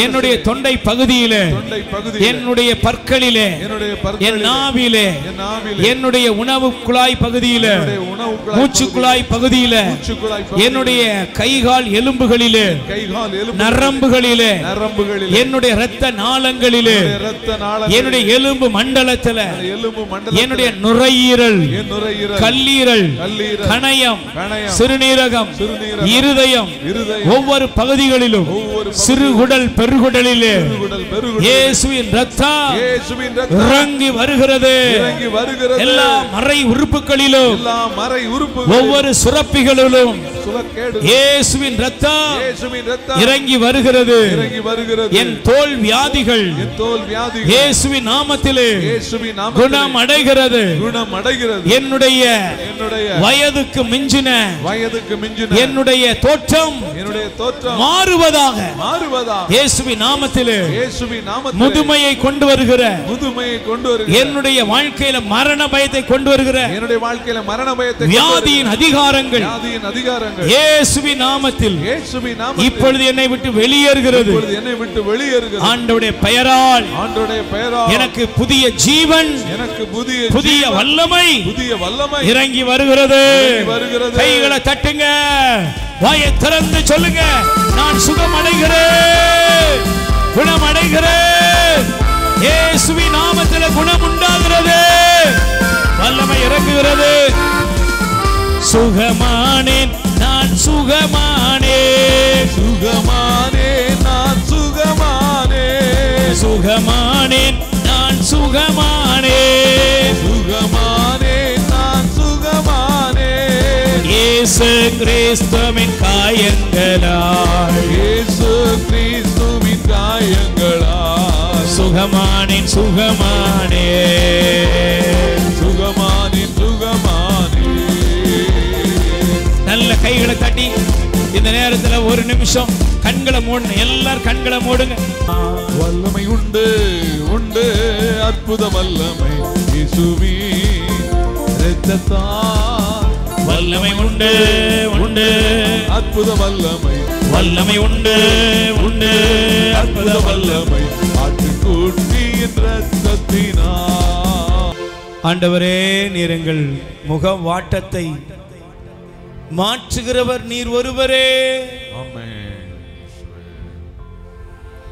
என்னுடைய தொண்டை பகுதியிலே, தொண்டை பகுதியிலே, என்னுடைய பற்களிலே, என்னுடைய என் பற்களிலே, நாவிலே, என் நாவிலே, என்னுடைய உணவு குழாய் பகுதியிலே, என்னுடைய உணவு குழாய் மூச்சு குழாய் பகுதியிலே, மூச்சு குழாய் பகுதியிலே, என்னுடைய கைகால் எலும்புகளிலே, கைகால் எலும்பு நரம்புகளிலே, நரம்புகளிலே, என்னுடைய இரத்த நாளங்களிலே, இரத்த நாளங்களிலே, என்னுடைய எலும்பு மண்டலத்திலே, எலும்பு மண்டலத்திலே, என்னுடைய நுரையீரல், என் நுரையீரல், கல்லீரல், கல்லீரல், கணையம், கணையம், சிறுநீரகம், சிறுநீரகம், இருதயம், இருதயம், ஒவ்வொரு பகுதிகளிலும், ஒவ்வொரு சிறுகுடல் பெருகுடலிலே பெருகுடல், பெருகுடல், இயேசுவின் இரத்தம் இயேசுவின் இரத்தம் இறங்கி வருகிறது. இறங்கி வருகிறது. எல்லா மறை உறுப்புகளிலும், எல்லா மறை உறுப்புகளிலும், ஒவ்வொரு சுரப்பிகளிலும் சுரக்கேடு இயேசுவின் இரத்தம் இயேசுவின் இரத்தம் இறங்கி வருகிறது. இறங்கி வருகிறது. என் தோல் வியாதிகள் என் தோல் வியாதிகள் இயேசுவின் நாமத்திலே இயேசுவின் நாமத்திலே குணம் அடைகிறது. குணம் அடைகிறது. என்னுடைய வயதுக்கு மிஞ்சின என்னுடைய தோற்றம் மாறுவதாக இயேசுவின் நாமத்திலே முதுமையை கொண்டு வருகிற, என்னுடைய வாழ்க்கையில மரண பயத்தை கொண்டு வருகிற வியாதியின் அதிகாரங்கள் இயேசுவின் நாமத்தில் இப்பொழுது என்னை விட்டு வெளியேறுகிறது. ஆண்டவருடைய பெயரால் எனக்கு புதிய ஜீவன், புதிய வல்லமை இறங்கி வருகிறது. கைகளை தட்டுங்க, வாயை திறந்து சொல்லுங்க, நான் சுகம் அடைகிறேன், குணம் அடைகிறேன். இயேசுவின் நாமத்தில் குணம் உண்டாகிறது, வல்லமை இறங்குகிறது. சுகமானேன், நான் சுகமானேன், சுகமானேன், நான் சுகமானேன், சுகமானேன், நான் சுகமானேன், சுகமானேன், நான் சுகமானேன். இயேசு கிறிஸ்துவின் காயங்களால், இயேசு கிறிஸ்துவின் காயங்களால் சுகமானேன், சுகமானேன், சுகமானேன், சுகமானேன். நல்ல கைகளை தட்டி இந்த நேரத்தில் ஒரு நிமிஷம் கண்களை மூடுங்க. எல்லாரும் கண்களை மூடுங்க. வல்லமை உண்டு, உண்டு, அற்புத வல்லமை இயேசுவின் இரத்தத்தால். வல்லமை உண்டு, உண்டு, அற்புத வல்லமை, வல்லமை உண்டு, உண்டு, அற்புத வல்லமை ஆட்டுக்குட்டியின் இரத்தத்தினால். ஆண்டவரே, நீர் எங்கள் முக வாட்டத்தை மாற்றுகிறவர் நீர் ஒருவரே. ஆமென்.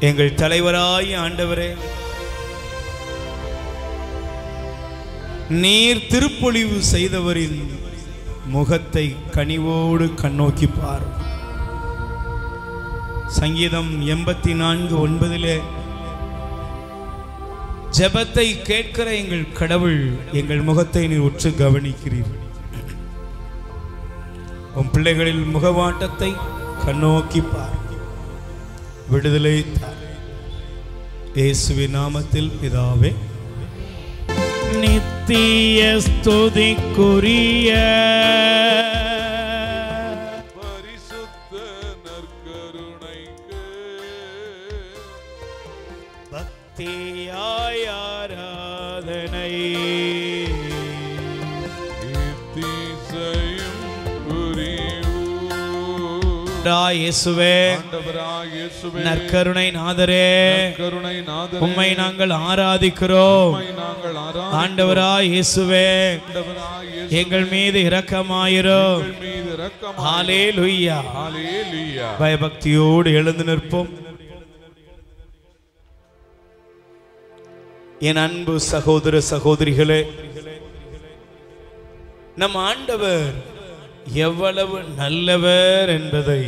எங்கள் தலைவராய் ஆண்டவரே, நீர் திருப்பொழிவு செய்தவரின் முகத்தை கனிவோடு கண்ணோக்கி பார். சங்கீதம் 84:9 ஜெபத்தை கேட்கிற எங்கள் கடவுள், எங்கள் முகத்தை நீர் உற்று கவனிக்கிறீர். உன் பிள்ளைகளில் முகவாட்டத்தை கண்ணோக்கி பார், விடுதலை தார். இயேசுவின் நாமத்தில் பிதாவே. நித்திய ஸ்துதிக்குரிய பரிசுத்த நற்கருணைக்கு பக்தியாய் ஆராதனை இயேசுவையும் இயேசுவே, நற்கருணை நாதரே, உம்மை நாங்கள் ஆராதிக்கிறோம். ஆண்டவராய் இயேசுவே, எங்கள் மீது இரக்கமாயிரும். ஹல்லேலூயா. பயபக்தியோடு எழுந்து நிற்போம். என் அன்பு சகோதர சகோதரிகளே, நம் ஆண்டவர் எவ்வளவு நல்லவர் என்பதை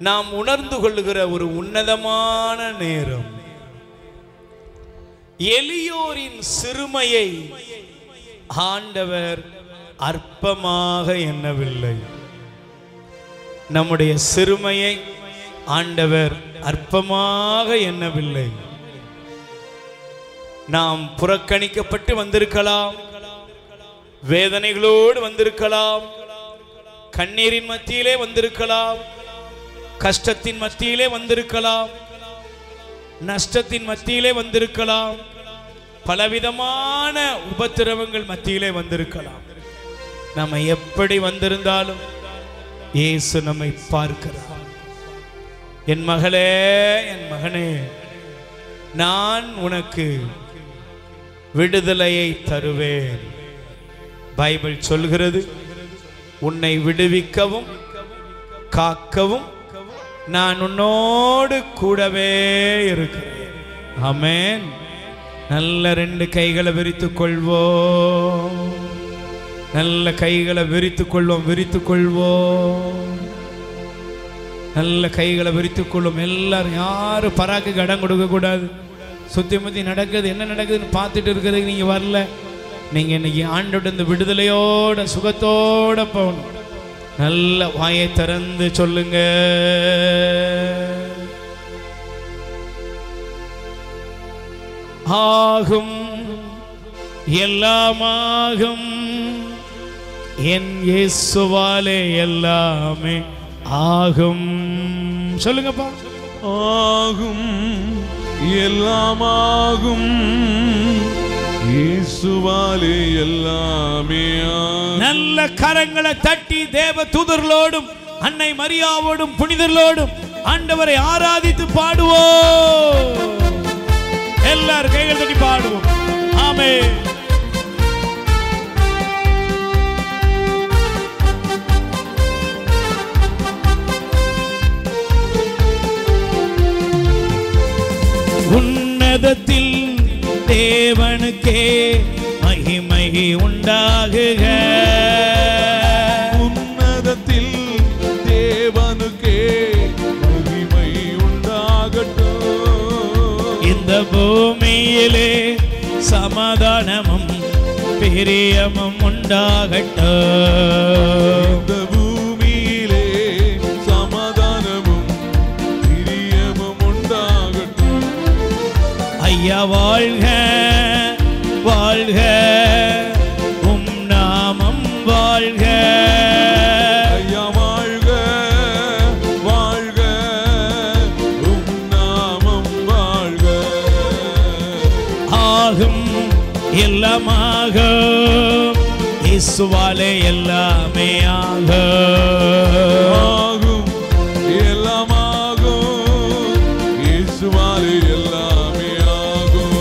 நாம் உணர்ந்து கொள்ளுகிற ஒரு உன்னதமான நேரம். எளியோரின் சிறுமையை ஆண்டவர் அற்பமாக எண்ணவில்லை. நம்முடைய சிறுமையை ஆண்டவர் அற்பமாக எண்ணவில்லை. நாம் புறக்கணிக்கப்பட்டு வந்திருக்கலாம், வேதனைகளோடு வந்திருக்கலாம், கண்ணீரின் மத்தியிலே வந்திருக்கலாம், கஷ்டத்தின் மத்தியிலே வந்திருக்கலாம், நஷ்டத்தின் மத்தியிலே வந்திருக்கலாம், பலவிதமான உபத்திரவங்கள் மத்தியிலே வந்திருக்கலாம். நம்ம எப்படி வந்திருந்தாலும் இயேசு நம்மை பார்க்கிறார். என் மகளே, என் மகனே, நான் உனக்கு விடுதலையை தருவேன். பைபிள் சொல்கிறது, உன்னை விடுவிக்கவும் காக்கவும் நான் உன்னோடு கூடவே இருக்கிறேன். ஆமென். நல்ல ரெண்டு கைகளை விரித்துக் கொள்வோம். நல்ல கைகளை விரித்துக் கொள்வோம். விரித்துக் கொள்வோம். நல்ல கைகளை விரித்துக் கொள்ளும். எல்லாரும் யாரும் பராக்கு கடன் கொடுக்க கூடாது. சுத்தி முத்தி நடக்குது, என்ன நடக்குதுன்னு பார்த்துட்டு இருக்கிறதுக்கு நீங்க வரல. நீங்க இன்னைக்கு ஆண்டோட இந்த விடுதலையோட சுகத்தோட போகணும். நல்ல வாயை திறந்து சொல்லுங்க. ஆகும், எல்லாமாகும், என் இயேசுவாலே எல்லாமே ஆகும். சொல்லுங்கப்பா. ஆகும், எல்லாமாகும், இயேசுவாலே எல்லாமே ஆகும். நல்ல கரங்களை தட்டி தேவ தூதர்களோடும் அன்னை மரியாவோடும் புனிதர்களோடும் ஆண்டவரை ஆராதித்து பாடுவோம். எல்லாரும் கைகள் தட்டி பாடுவோம். ஆமென். உன்னதத்தில் தேவனுக்கே மகிமை உண்டாகுக. உன்னதத்தில் தேவனுக்கே மகிமை உண்டாகட்டும். இந்த பூமியிலே சமாதானமும் பிரியமும் உண்டாகட்டும். இந்த பூமியிலே சமாதானமும் பிரியமும் உண்டாகட்டும். ஐயா வாழ்க வாழ்க, உம் நாமம் வாழ்க. ஐயா வாழ்க வாழ்க, உம் நாமம் வாழ்க. ஆகும், எல்லாமாகும், இயேசுவாலே எல்லாமே ஆகும். ஆகும், எல்லாமாகும், இயேசுவாலே எல்லாமே ஆகும்.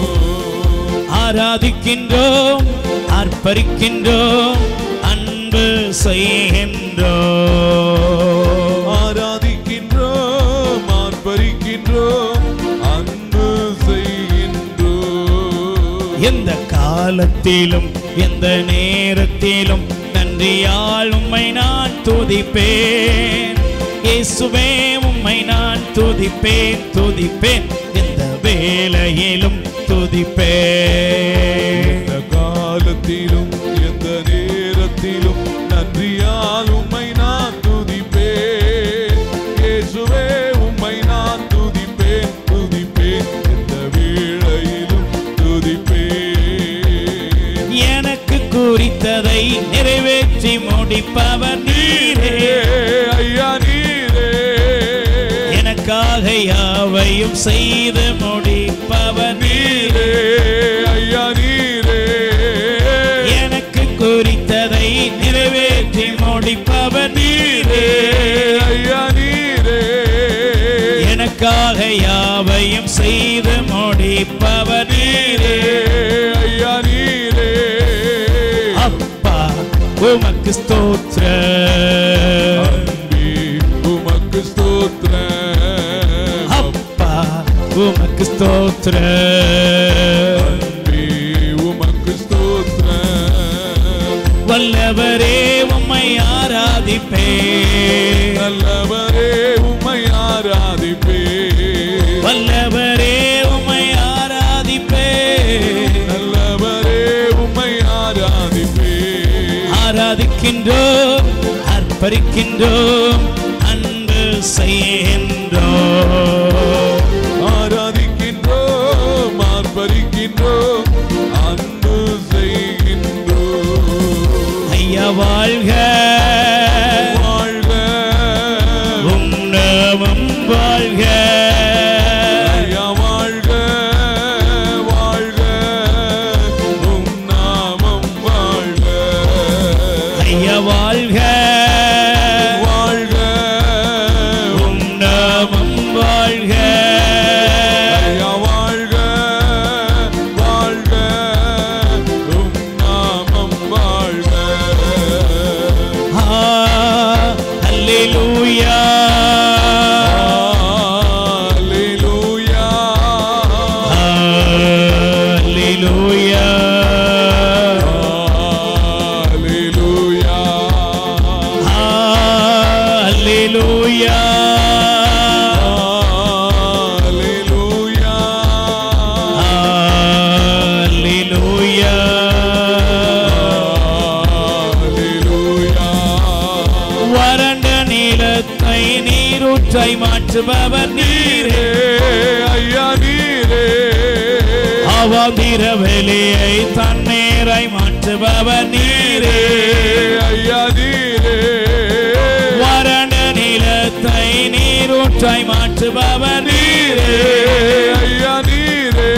ஆராதிக்கின்றோம், அர்ப்பரிக்கின்றோம், அன்பு செய்கின்றோம். ஆராதிக்கின்றோம், ஆர்ப்பரிக்கின்றோம், அன்பு செய்கின்றோம். எந்த காலத்திலும் எந்த நேரத்திலும் நன்றியால் உம்மை நான் துதிப்பேன். இயேசுவே, உம்மை நான் துதிப்பேன் துதிப்பேன், எந்த வேளையிலும் துதிப்பேன். எந்த காலத்திலும் எந்த நேரத்திலும் நன்றியால் உம்மை நான் துதிப்பேன். இயேசுவே, உம்மை நான் துதிப்பேன் துதிப்பேன், எந்த வேளையிலும் துதிப்பேன். எனக்கு குறித்ததை நிறைவேற்றி முடிப்பவர் நீரே. ஐயா நீரே, எனக்காக யாவையும் செய்து முடிப்பவர் நீரே. ஐயா நீரே, எனக்கு குறித்ததை நிறைவேற்றி முடிப்பவர் நீரே. ஐயா நீரே, எனக்காக யாவையும் செய்து முடிப்பவர் நீரே. ஐயா நீரே. அப்பா உமக்கு ஸ்தோத்திரம். அன்பே, உமக்கு ஸ்தோத்திரம். அப்பா உமக்கு ஸ்தோத்திரம். உமக்கு ஸ்தோத்திரம். வல்லவரே உம்மை ஆராதிப்பே. நல்லவரே உம்மை ஆராதிப்பே. வல்லவரே உம்மை ஆராதிப்பே. நல்லவரே உம்மை ஆராதிப்பே. ஆராதிக்கின்றோம், அர்ப்பணிக்கின்றோம், அன்பு செய்கின்றோம். ஆராதிக்கின்றோம், ஆர்ப்பரிக்கின்றோம், அன்பு செய்கின்றோம். ஐயா வாழ்க வாழ்க, உம் நாமம் வாழ்க. ஐயா வாழ்க, வாழ்க, உம் நாமம் வாழ்க. ஐயா வாழ்க, வாழ்க, உம் நாமம் வாழ்க. ஐயா வாழ்க, வாழ்க, உம் நாமம் வாழ்க. அல்லேலூயா, அல்லேலூயா, அல்லேலூயா, அல்லேலூயா, அல்லேலூயா, அல்லேலூயா, அல்லேலூயா. அல்லேலூயா. வறண்ட நிலத்தை நீரூற்றை மாற்றுபவர் நீரே. ஐயா நீரே, அவாந்திர வெளியை தண்ணீரை மாற்றுபவர் நீரே. ஐயா நீரே, வறண்ட நிலத்தை நீரூற்றை மாற்றுபவர் நீரே. ஐயா நீரே,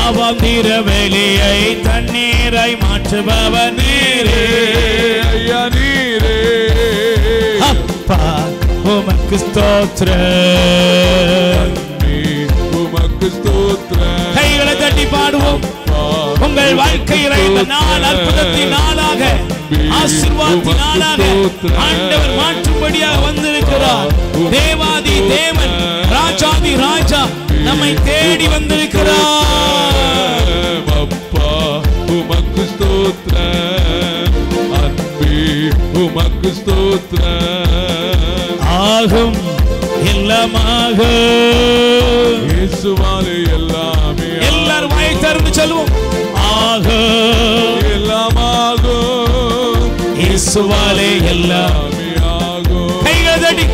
அவாந்திர வெளியை தண்ணீரை மாற்றுபவர் நீரே. ஐயா நீரே. அப்பா உமக்கு ஸ்தோத்திரம். உமக்கு ஸ்தோத்திரம். கைகளை தட்டி பாடுவோம். உங்கள் வாழ்க்கையில இந்த நாள் அற்புதத்தின் நாளாக, ஆசீர்வாதத்தின் நாளாக ஆண்டவர் மாற்றும்படியாக வந்திருக்கிறார். தேவாதி தேவன், ராஜாதி ராஜா நம்மை தேடி வந்திருக்கிறார். அப்பா உமக்கு ஸ்தோத்திரம். அன்பே உமக்கு ஸ்தோத்திரம். ஆகும் எல்லாமாக இயேசுவாலே எல்லாமே எல்லாரும் வாயை திறந்து சொல்லுவோம். ஆகும் எல்லாமாகும். இயேசுவாலே எல்லாம். எல்லாமே ஆகும். கைகள் தட்டி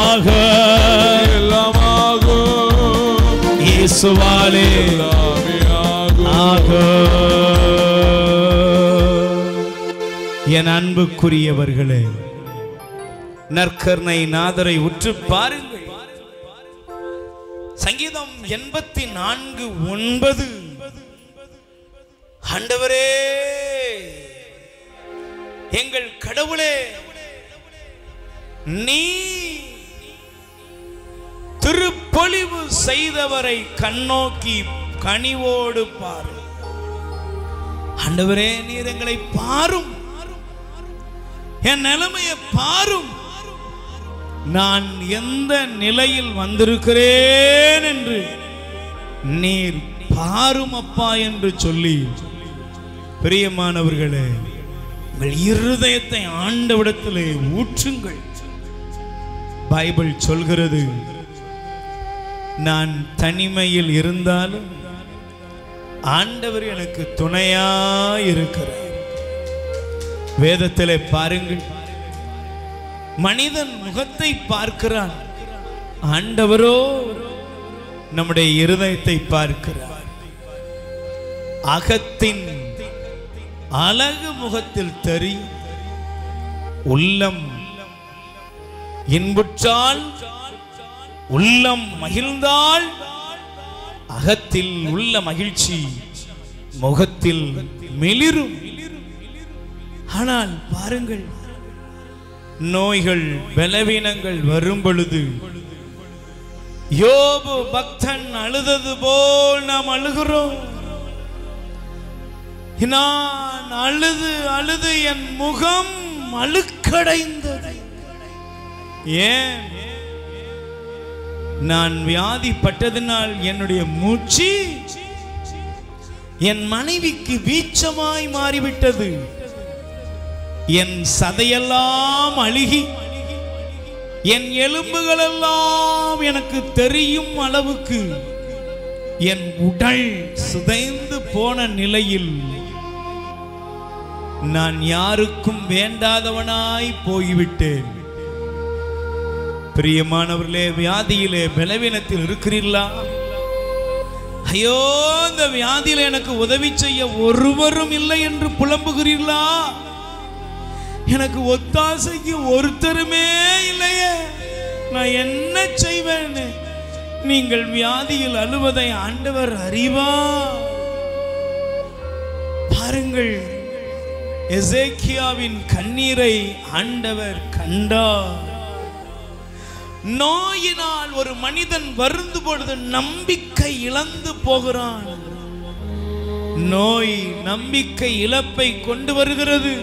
ஆகும் எல்லாமாகும். இயேசுவாலே எல்லாமே ஆகும். ஆகும். என் அன்புக்குரியவர்களே, நற்கருணை நாதரை உற்று பாருங்கள். சங்கீதம் 84:9. ஆண்டவரே, எங்கள் கடவுளே, நீ திருப்பொழிவு செய்தவரை கண்ணோக்கி கனிவோடு பாரு. ஆண்டவரே, நீர் எங்களை பாரும், என் நிலைமையை பாரும். நான் எந்த நிலையில் வந்திருக்கிறேன் என்று நீர் பாரும் அப்பா என்று சொல்லி, பிரியமானவர்களே, உங்கள் இருதயத்தை ஆண்டவரிடத்திலே ஊற்றுங்கள். பைபிள் சொல்கிறது, நான் தனிமையில் இருந்தாலும் ஆண்டவர் எனக்கு துணையாயிருக்கிறார். வேதத்திலே பாருங்கள், மனிதன் முகத்தை பார்க்கிறான், ஆண்டவரோ நம்முடைய இருதயத்தை பார்க்கிறார். அகத்தின் அழகு முகத்தில் தெரியும். உள்ளம் இன்புற்றால், உள்ளம் மகிழ்ந்தால், அகத்தில் உள்ள மகிழ்ச்சி முகத்தில் மிளிரும். ஆனால் பாருங்கள், நோய்கள் பலவீனங்கள் வரும் பொழுது யோபு பக்தன் அழுதது போல் நாம் அழுகிறோம். நான் அழுது அழுது என் முகம் அழுக்கடைந்தது. ஏன்? நான் வியாதிப்பட்டதினால் என்னுடைய மூச்சு என் மனைவிக்கு வீச்சமாய் மாறிவிட்டது. என் சதையெல்லாம் அழுகி என் எலும்புகள் எல்லாம் எனக்கு தெரியும் அளவுக்கு என் உடல் சிதைந்து போன நிலையில் நான் யாருக்கும் வேண்டாதவனாய் போய்விட்டேன். பிரியமானவர்களே, வியாதியிலே பலவீனத்தில் இருக்கிறீர்களா? ஐயோ, இந்த வியாதியில எனக்கு உதவி செய்ய ஒருவரும் இல்லை என்று புலம்புகிறீர்களா? எனக்கு ஒத்தாசைக்கு ஒருத்தருமே இல்லையே, நான் என்ன செய்வேன்? நீங்கள் வியாதியில் அழுவதை ஆண்டவர் அறிவார். பாருங்கள், எசேக்கியாவின் கண்ணீரை ஆண்டவர் கண்டார். நோயினால் ஒரு மனிதன் வருந்து பொழுது நம்பிக்கை இழந்து போகிறான். நோய் நம்பிக்கை இழப்பை கொண்டு வருகிறது.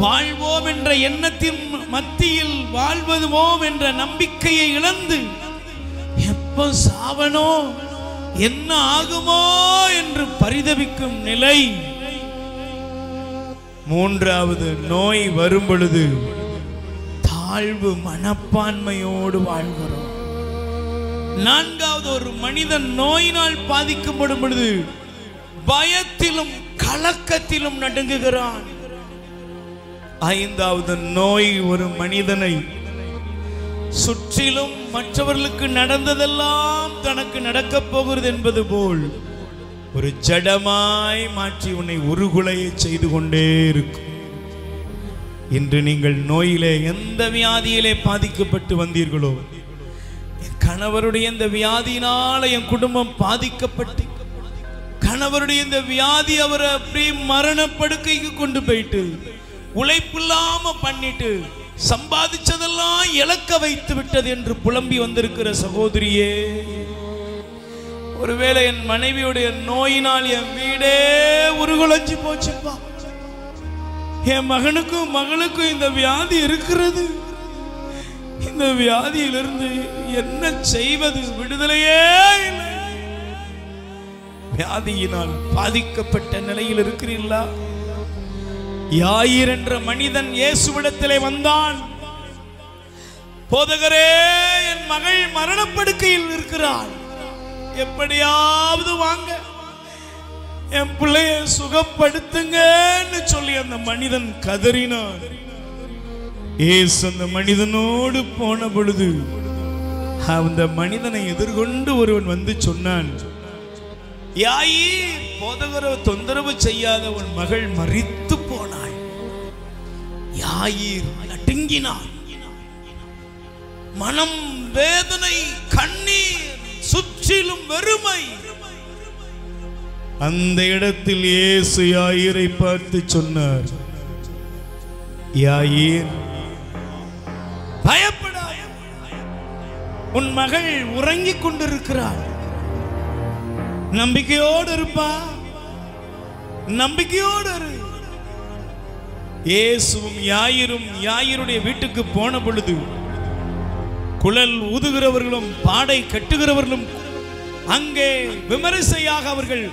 வாழ்வோம் என்ற எண்ணத்தின் மத்தியில் வாழ்வதுவோம் என்ற நம்பிக்கையை இழந்து எப்ப சாவனோ என்ன ஆகுமோ என்று பரிதவிக்கும் நிலை. மூன்றாவது, நோய் வரும் பொழுது தாழ்வு மனப்பான்மையோடு வாழ்கிறோம். நான்காவது, ஒரு மனிதன் நோயினால் பாதிக்கப்படும் பொழுது பயத்திலும் கலக்கத்திலும் நடுங்குகிறான். ஐந்தாவது, நோய் ஒரு மனிதனை சுற்றிலும் மற்றவர்களுக்கு நடந்ததெல்லாம் தனக்கு நடக்கப் போகிறது என்பது போல் ஒரு ஜடமாய் மாற்றி உன்னை உருகுலையை செய்து கொண்டே இருக்கும். இன்று நீங்கள் நோயிலே எந்த வியாதியிலே பாதிக்கப்பட்டு வந்தீர்களோ, என் கணவருடைய இந்த வியாதியினால என் குடும்பம் பாதிக்கப்பட்டு, கணவருடைய இந்த வியாதி அவரை அப்படி மரணப்படுக்கைக்கு கொண்டு போயிட்டு உழைப்பில்லாம பண்ணிட்டு சம்பாதிச்சதெல்லாம் இழக்க வைத்து விட்டது என்று புலம்பி வந்திருக்கிற சகோதரியே, ஒருவேளை என் மனைவியுடைய நோயினால் என் வீடே உருகுலைஞ்சு போச்சுப்பா, என் மகனுக்கும் மகளுக்கும் இந்த வியாதி இருக்கிறது, இந்த வியாதியிலிருந்து என்ன செய்வது, விடுதலையே இல்லை. வியாதியினால் பாதிக்கப்பட்ட நிலையில் இருக்கிறீர்களா? யாயிர் என்ற மனிதன் இயேசுவிடத்திலே வந்தான். போதகரே, என் மகள் மரணப்படுக்கையில் இருக்கிறாள், எப்படியாவது வாங்க என் பிள்ளைய சுகப்படுத்துங்கன்னு சொல்லி அந்த மனிதன் கதறினான். இயேசு அந்த மனிதனோடு போன பொழுது அந்த மனிதனை எதிர்கொண்டு ஒருவன் வந்து சொன்னான், யாயிர், போதகரை தொந்தரவு செய்யாத உன் மகள் மரித்து போனாள். யாயிர் நடுங்கினான். மனம் வேதனை, கண்ணீர், சுற்றிலும் வெறுமை. அந்த இடத்தில் இயேசு யாயிரை பார்த்து சொன்னார், யாயிர், பயப்படாதே, உன் மகள் உறங்கிக் கொண்டிருக்கிறாள், நம்பிக்கையோடு இருப்பா, நம்பிக்கையோடு இரு. இயேசுவும் யாயிரும் யாயிருடைய வீட்டுக்கு போன பொழுது குழல் ஊதுகிறவர்களும் பாடை கட்டுகிறவர்களும் அங்கே விமரிசையாக அவர்கள்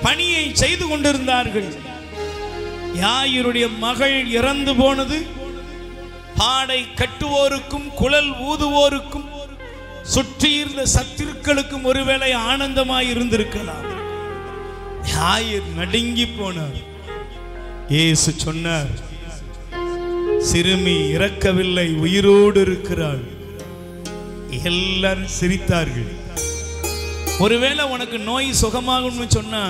பணியை செய்து கொண்டிருந்தார்கள். யாயிருடைய மகள் இறந்து போனது பாடை கட்டுவோருக்கும் குழல் ஊதுவோருக்கும் சுற்றி இருந்த சத்துருக்களுக்கும் ஒருவேளை ஆனந்தமாய் இருந்திருக்கலாம். யாயிர் நடுங்கி போனார். இயேசு சொன்னார், சிறுமி இறக்கவில்லை, உயிரோடு இருக்கிறாள். எல்லாரும் சிரித்தார்கள். ஒருவேளை உனக்கு நோய் சுகமாகும்னு சொன்னா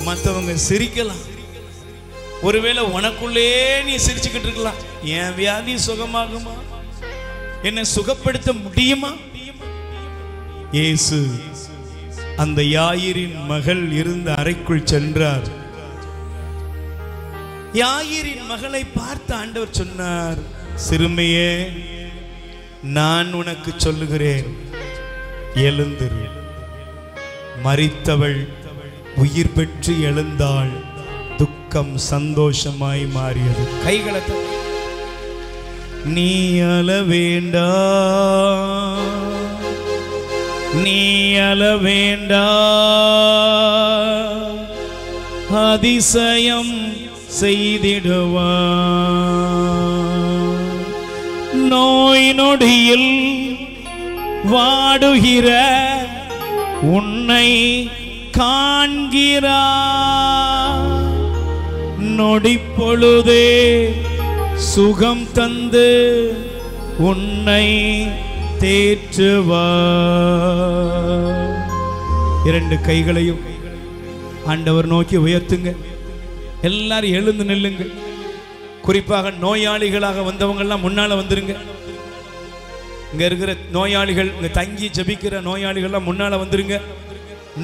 மற்றவங்க சிரிக்கலாம். ஒருவேளை உனக்குள்ளே நீ சிரிச்சுக்கிட்டு இருக்கலாம், என் வியாதி சுகமாகுமா, என்னை சுகப்படுத்த முடியுமா? இயேசு அந்த யாயிரின் மகள் இருந்த அறைக்குள் சென்றார். யாயிரின் மகளை பார்த்து ஆண்டவர் சொன்னார், சிறுமியே, நான் உனக்கு சொல்லுகிறேன், எழுந்திரு. மரித்தவள் உயிர் பெற்று எழுந்தாள். துக்கம் சந்தோஷமாய் மாறியது. கைகளை நீ அழ வேண்டாம், நீ அழ வேண்டாம், அதிசயம் செய்திடுவார். நோய் நொடியில் வாடுகிற உன்னை காண்கிறார். நொடி பொழுதே சுகம் தந்து உன்னை தேற்றுவார். இரண்டு கைகளையும் ஆண்டவர் நோக்கி உயர்த்துங்க. எல்லாரும் எழுந்து நில்லுங்கள். குறிப்பாக நோயாளிகளாக வந்தவங்க எல்லாம் முன்னால வந்துருங்க. இங்க இருக்கிற நோயாளிகள், இங்க தங்கி ஜெபிக்கிற நோயாளிகள்லாம் முன்னால வந்துருங்க.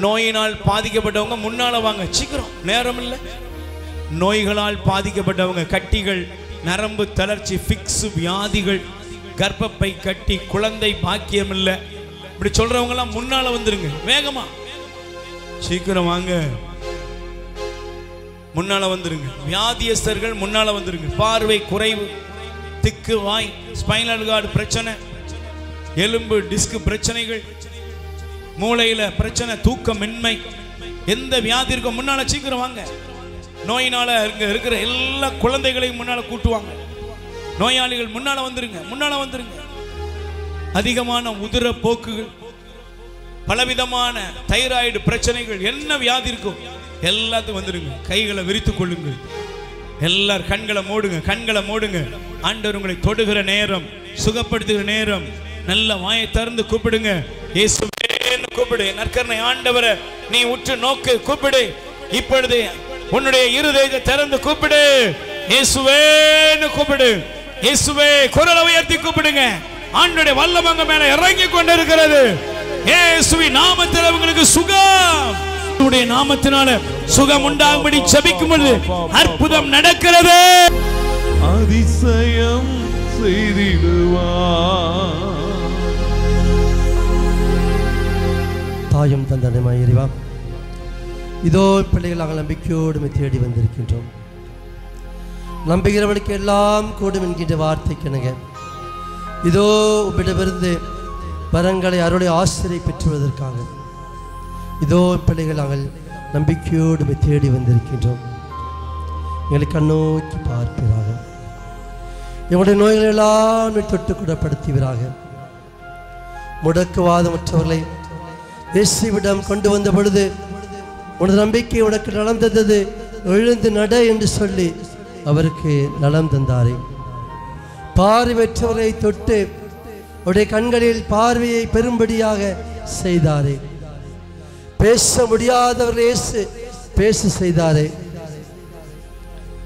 நோயினால் பாதிக்கப்பட்டவங்க முன்னால வாங்க, சீக்கிரம், நேரம் இல்லை. நோய்களால் பாதிக்கப்பட்டவங்க, கட்டிகள், நரம்பு தளர்ச்சி, ஃபிக்ஸ் வியாதிகள், கர்ப்பப்பை கட்டி, குழந்தை பாக்கியம் இல்லை, இப்படி சொல்றவங்க எல்லாம் முன்னால வந்துருங்க. வேகமா சீக்கிரம் வாங்க, முன்னால வந்துருங்க. வியாதியஸ்தர்கள் முன்னால வந்துருங்க. பார்வை குறைவு, திக்கு வாய், ஸ்பைனல் கார்டு பிரச்சனை, எலும்பு டிஸ்க் பிரச்சனைகள், மூளையில பிரச்சனை, தூக்கமின்மை, எந்த வியாதி இருக்கோ முன்னால சீக்கிரம் வாங்க. நோயினால இருக்கிற எல்லா குழந்தைகளையும் முன்னால கூட்டுவாங்க. நோயாளிகள் முன்னால வந்துருங்க, முன்னால வந்துருங்க. அதிகமான உதிர போக்குகள், பலவிதமான தைராய்டு பிரச்சனைகள், என்ன வியாதி இருக்கும் எல்லாத்துக்கும் வந்துருங்க. கைகளை விரித்துக் கொள்ளுங்கள். எல்லாரும் கண்களை மூடுங்க, கண்களை மூடுங்க. ஆண்டவர் உங்களை தொடுகிற நேரம், சுகப்படுத்துகிற நேரம். நல்ல வாயை திறந்து கூப்பிடுங்க. இயேசுவேன்னு கூப்பிடு. நற்கருணை ஆண்டவரை நீ உற்று நோக்கு, கூப்பிடு. இப்பொழுது உன்னுடைய இருதயத்தை திறந்து கூப்பிடு. இயேசுவேன்னு கூப்பிடு. இயேசுவே, குரலை உயர்த்தி கூப்பிடுங்க. ஆண்டவருடைய வல்லமங்க மேல இறங்கி கொண்டிருக்கிறது. இயேசுவின் நாமத்தில் உங்களுக்கு சுகம், உடைய நாமத்தினால சுகம் உண்டாகும்படி ஜெபிக்கும் பொழுது அற்புதம் நடக்கிறது. அதிசயம் செய்திடுவார். தாயும் தந்தனமாய் இறைவா, இதோ பிள்ளைகள் நாங்கள் நம்பிக்கையோடு தேடி வந்திருக்கின்றோம். நம்புகிறவனுக்கு எல்லாம் கூடும் என்கின்ற வார்த்தைக்கிணங்க இதோ உம்மிடமிருந்து வரங்களை அருளை ஆசிரியை பெற்றுவதற்காக இதோ பிள்ளைகள் நாங்கள் நம்பிக்கையோடு தேடி வந்திருக்கின்றோம். எங்களை கண்ணோக்கி பார்ப்பீராக. எங்களுடைய நோய்களை எல்லாம் தொட்டு குணப்படுத்துவீராக. முடக்குவாதமற்றவர்களை இயேசுவிடம் கொண்டு வந்த பொழுது உனது நம்பிக்கை உனக்கு நலம் தந்தது, எழுந்து நட என்று சொல்லி அவருக்கு நலம் தந்தாரே. பார்வையற்றவரை தொட்டு அவருடைய கண்களில் பார்வையை பெரும்படியாக செய்தாரே. பேச முடியாதவர்களை இயேசு பேச செய்தாரே.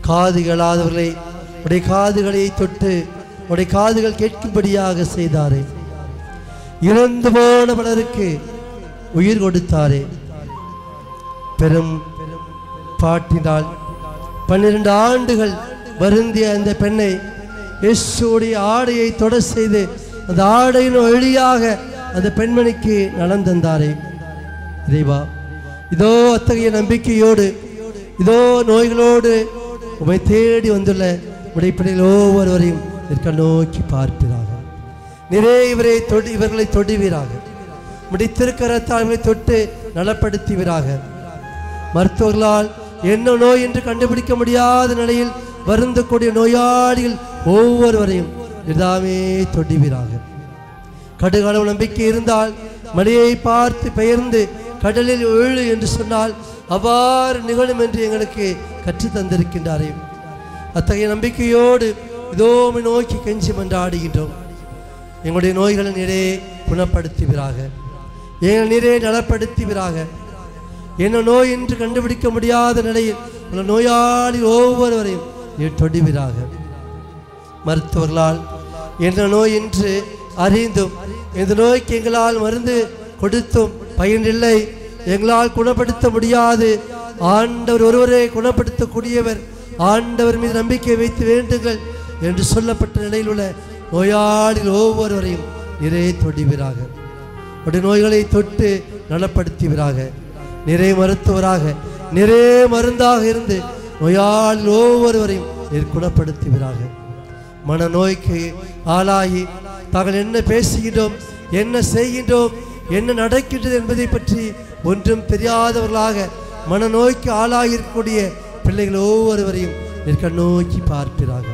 காதுகளாதவர்களை உடைய காதுகளை தொட்டு உடைய காதுகள் கேட்கும்படியாக செய்தாரே. இறந்து போன பலருக்கு உயிர் கொடுத்தாரே. பெரும் பாட்டினால் 12 ஆண்டுகள் வருந்திய அந்த பெண்ணை இயேசுவுடைய ஆடையை தொட செய்து அந்த ஆடையின் வழியாக அந்த பெண்மணிக்கு நலம் தந்தாரே. இறைவா, இதோ அத்தகைய நம்பிக்கையோடு இதோ நோய்களோடு உம்மை தேடி வந்துள்ள உடைய பிள்ளைகள் ஒவ்வொருவரையும் இருக்க நோக்கி பார்ப்பீராக. நிறைய இவர்களை தொடுவீராக. உடைய திருக்கரத்தால் தொட்டு நலப்படுத்துவீராக. மருத்துவர்களால் என்ன நோய் என்று கண்டுபிடிக்க முடியாத நிலையில் வருந்தக்கூடிய நோயாளிகள் ஒவ்வொருவரையும் இதாமே தொடுவீராக. கடுகளவு நம்பிக்கை இருந்தால் மலையை பார்த்து பெயர்ந்து கடலில் எழு என்று சொன்னால் அவ்வாறு நிகழும் என்று எங்களுக்கு கற்று தந்திருக்கின்றாரே. அத்தகைய நம்பிக்கையோடு இதோமை நோக்கி கெஞ்சி மன்றாடுகின்றோம். எங்களுடைய நோய்களை நிறைய குணப்படுத்துவீராக. எங்கள் நிறைய நலப்படுத்துவீராக. என்ன நோய் என்று கண்டுபிடிக்க முடியாத நிலையில் உள்ள நோயாளி ஒவ்வொருவரையும் தொடுவீராக. மருத்துவர்களால் என்ன நோய் என்று அறிந்தும் இந்த நோய்க்கு எங்களால் மருந்து கொடுத்தும் பயனில்லை, எங்களால் குணப்படுத்த முடியாது, ஆண்டவர் ஒருவரே குணப்படுத்தக்கூடியவர், ஆண்டவர் மீது நம்பிக்கை வைத்து வேண்டுங்கள் என்று சொல்லப்பட்ட நிலையில் உள்ள நோயாளிகள் ஒவ்வொருவரையும் நிறைய தொடுவீராக. உடைய நோய்களை தொட்டு நலப்படுத்துவீராக. நிறைய மருத்துவராக நிறைய மருந்தாக இருந்து நோயாளிகள் ஒவ்வொருவரையும் குணப்படுத்துவீராக. மனநோய்க்கு ஆளாகி தாங்கள் என்ன பேசுகின்றோம், என்ன செய்கின்றோம், என்ன நடக்கின்றது என்பதை பற்றி ஒன்றும் தெரியாதவர்களாக மனநோய்க்கு ஆளாகி இருக்கக்கூடிய பிள்ளைகள் ஒவ்வொருவரையும் கண்ணோக்கி பார்ப்பீராக.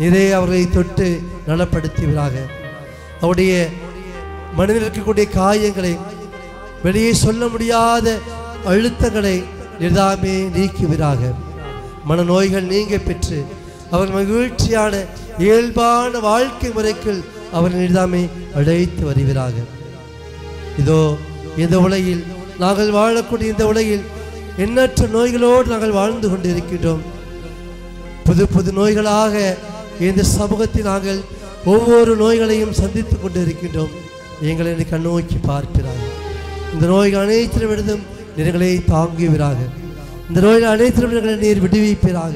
நிறைய அவர்களை தொட்டு நலப்படுத்துவீராக. அவருடைய மனதில் இருக்கக்கூடிய காயங்களை, வெளியே சொல்ல முடியாத அழுத்தங்களை நிதாமே நீக்குவீராக. மனநோய்கள் நீங்க பெற்று அவர் மகிழ்ச்சியான இயல்பான வாழ்க்கை முறைக்குள் அவர் நிதாமே அழைத்து வருவீராக. இதோ இந்த உலகில் நாங்கள் வாழக்கூடிய இந்த உலகில் எண்ணற்ற நோய்களோடு நாங்கள் வாழ்ந்து கொண்டிருக்கின்றோம். புது புது நோய்களாக இந்த சமூகத்தில் நாங்கள் ஒவ்வொரு நோய்களையும் சந்தித்து கொண்டு இருக்கின்றோம். எங்களை கண்ணோக்கி பார்க்கிறார்கள். இந்த நோய்கள் அனைத்திலும் விடுதும் நீர்களை தாங்குவீராக. இந்த நோய்கள் அனைத்திலும் நீர் விடுவிப்பீராக.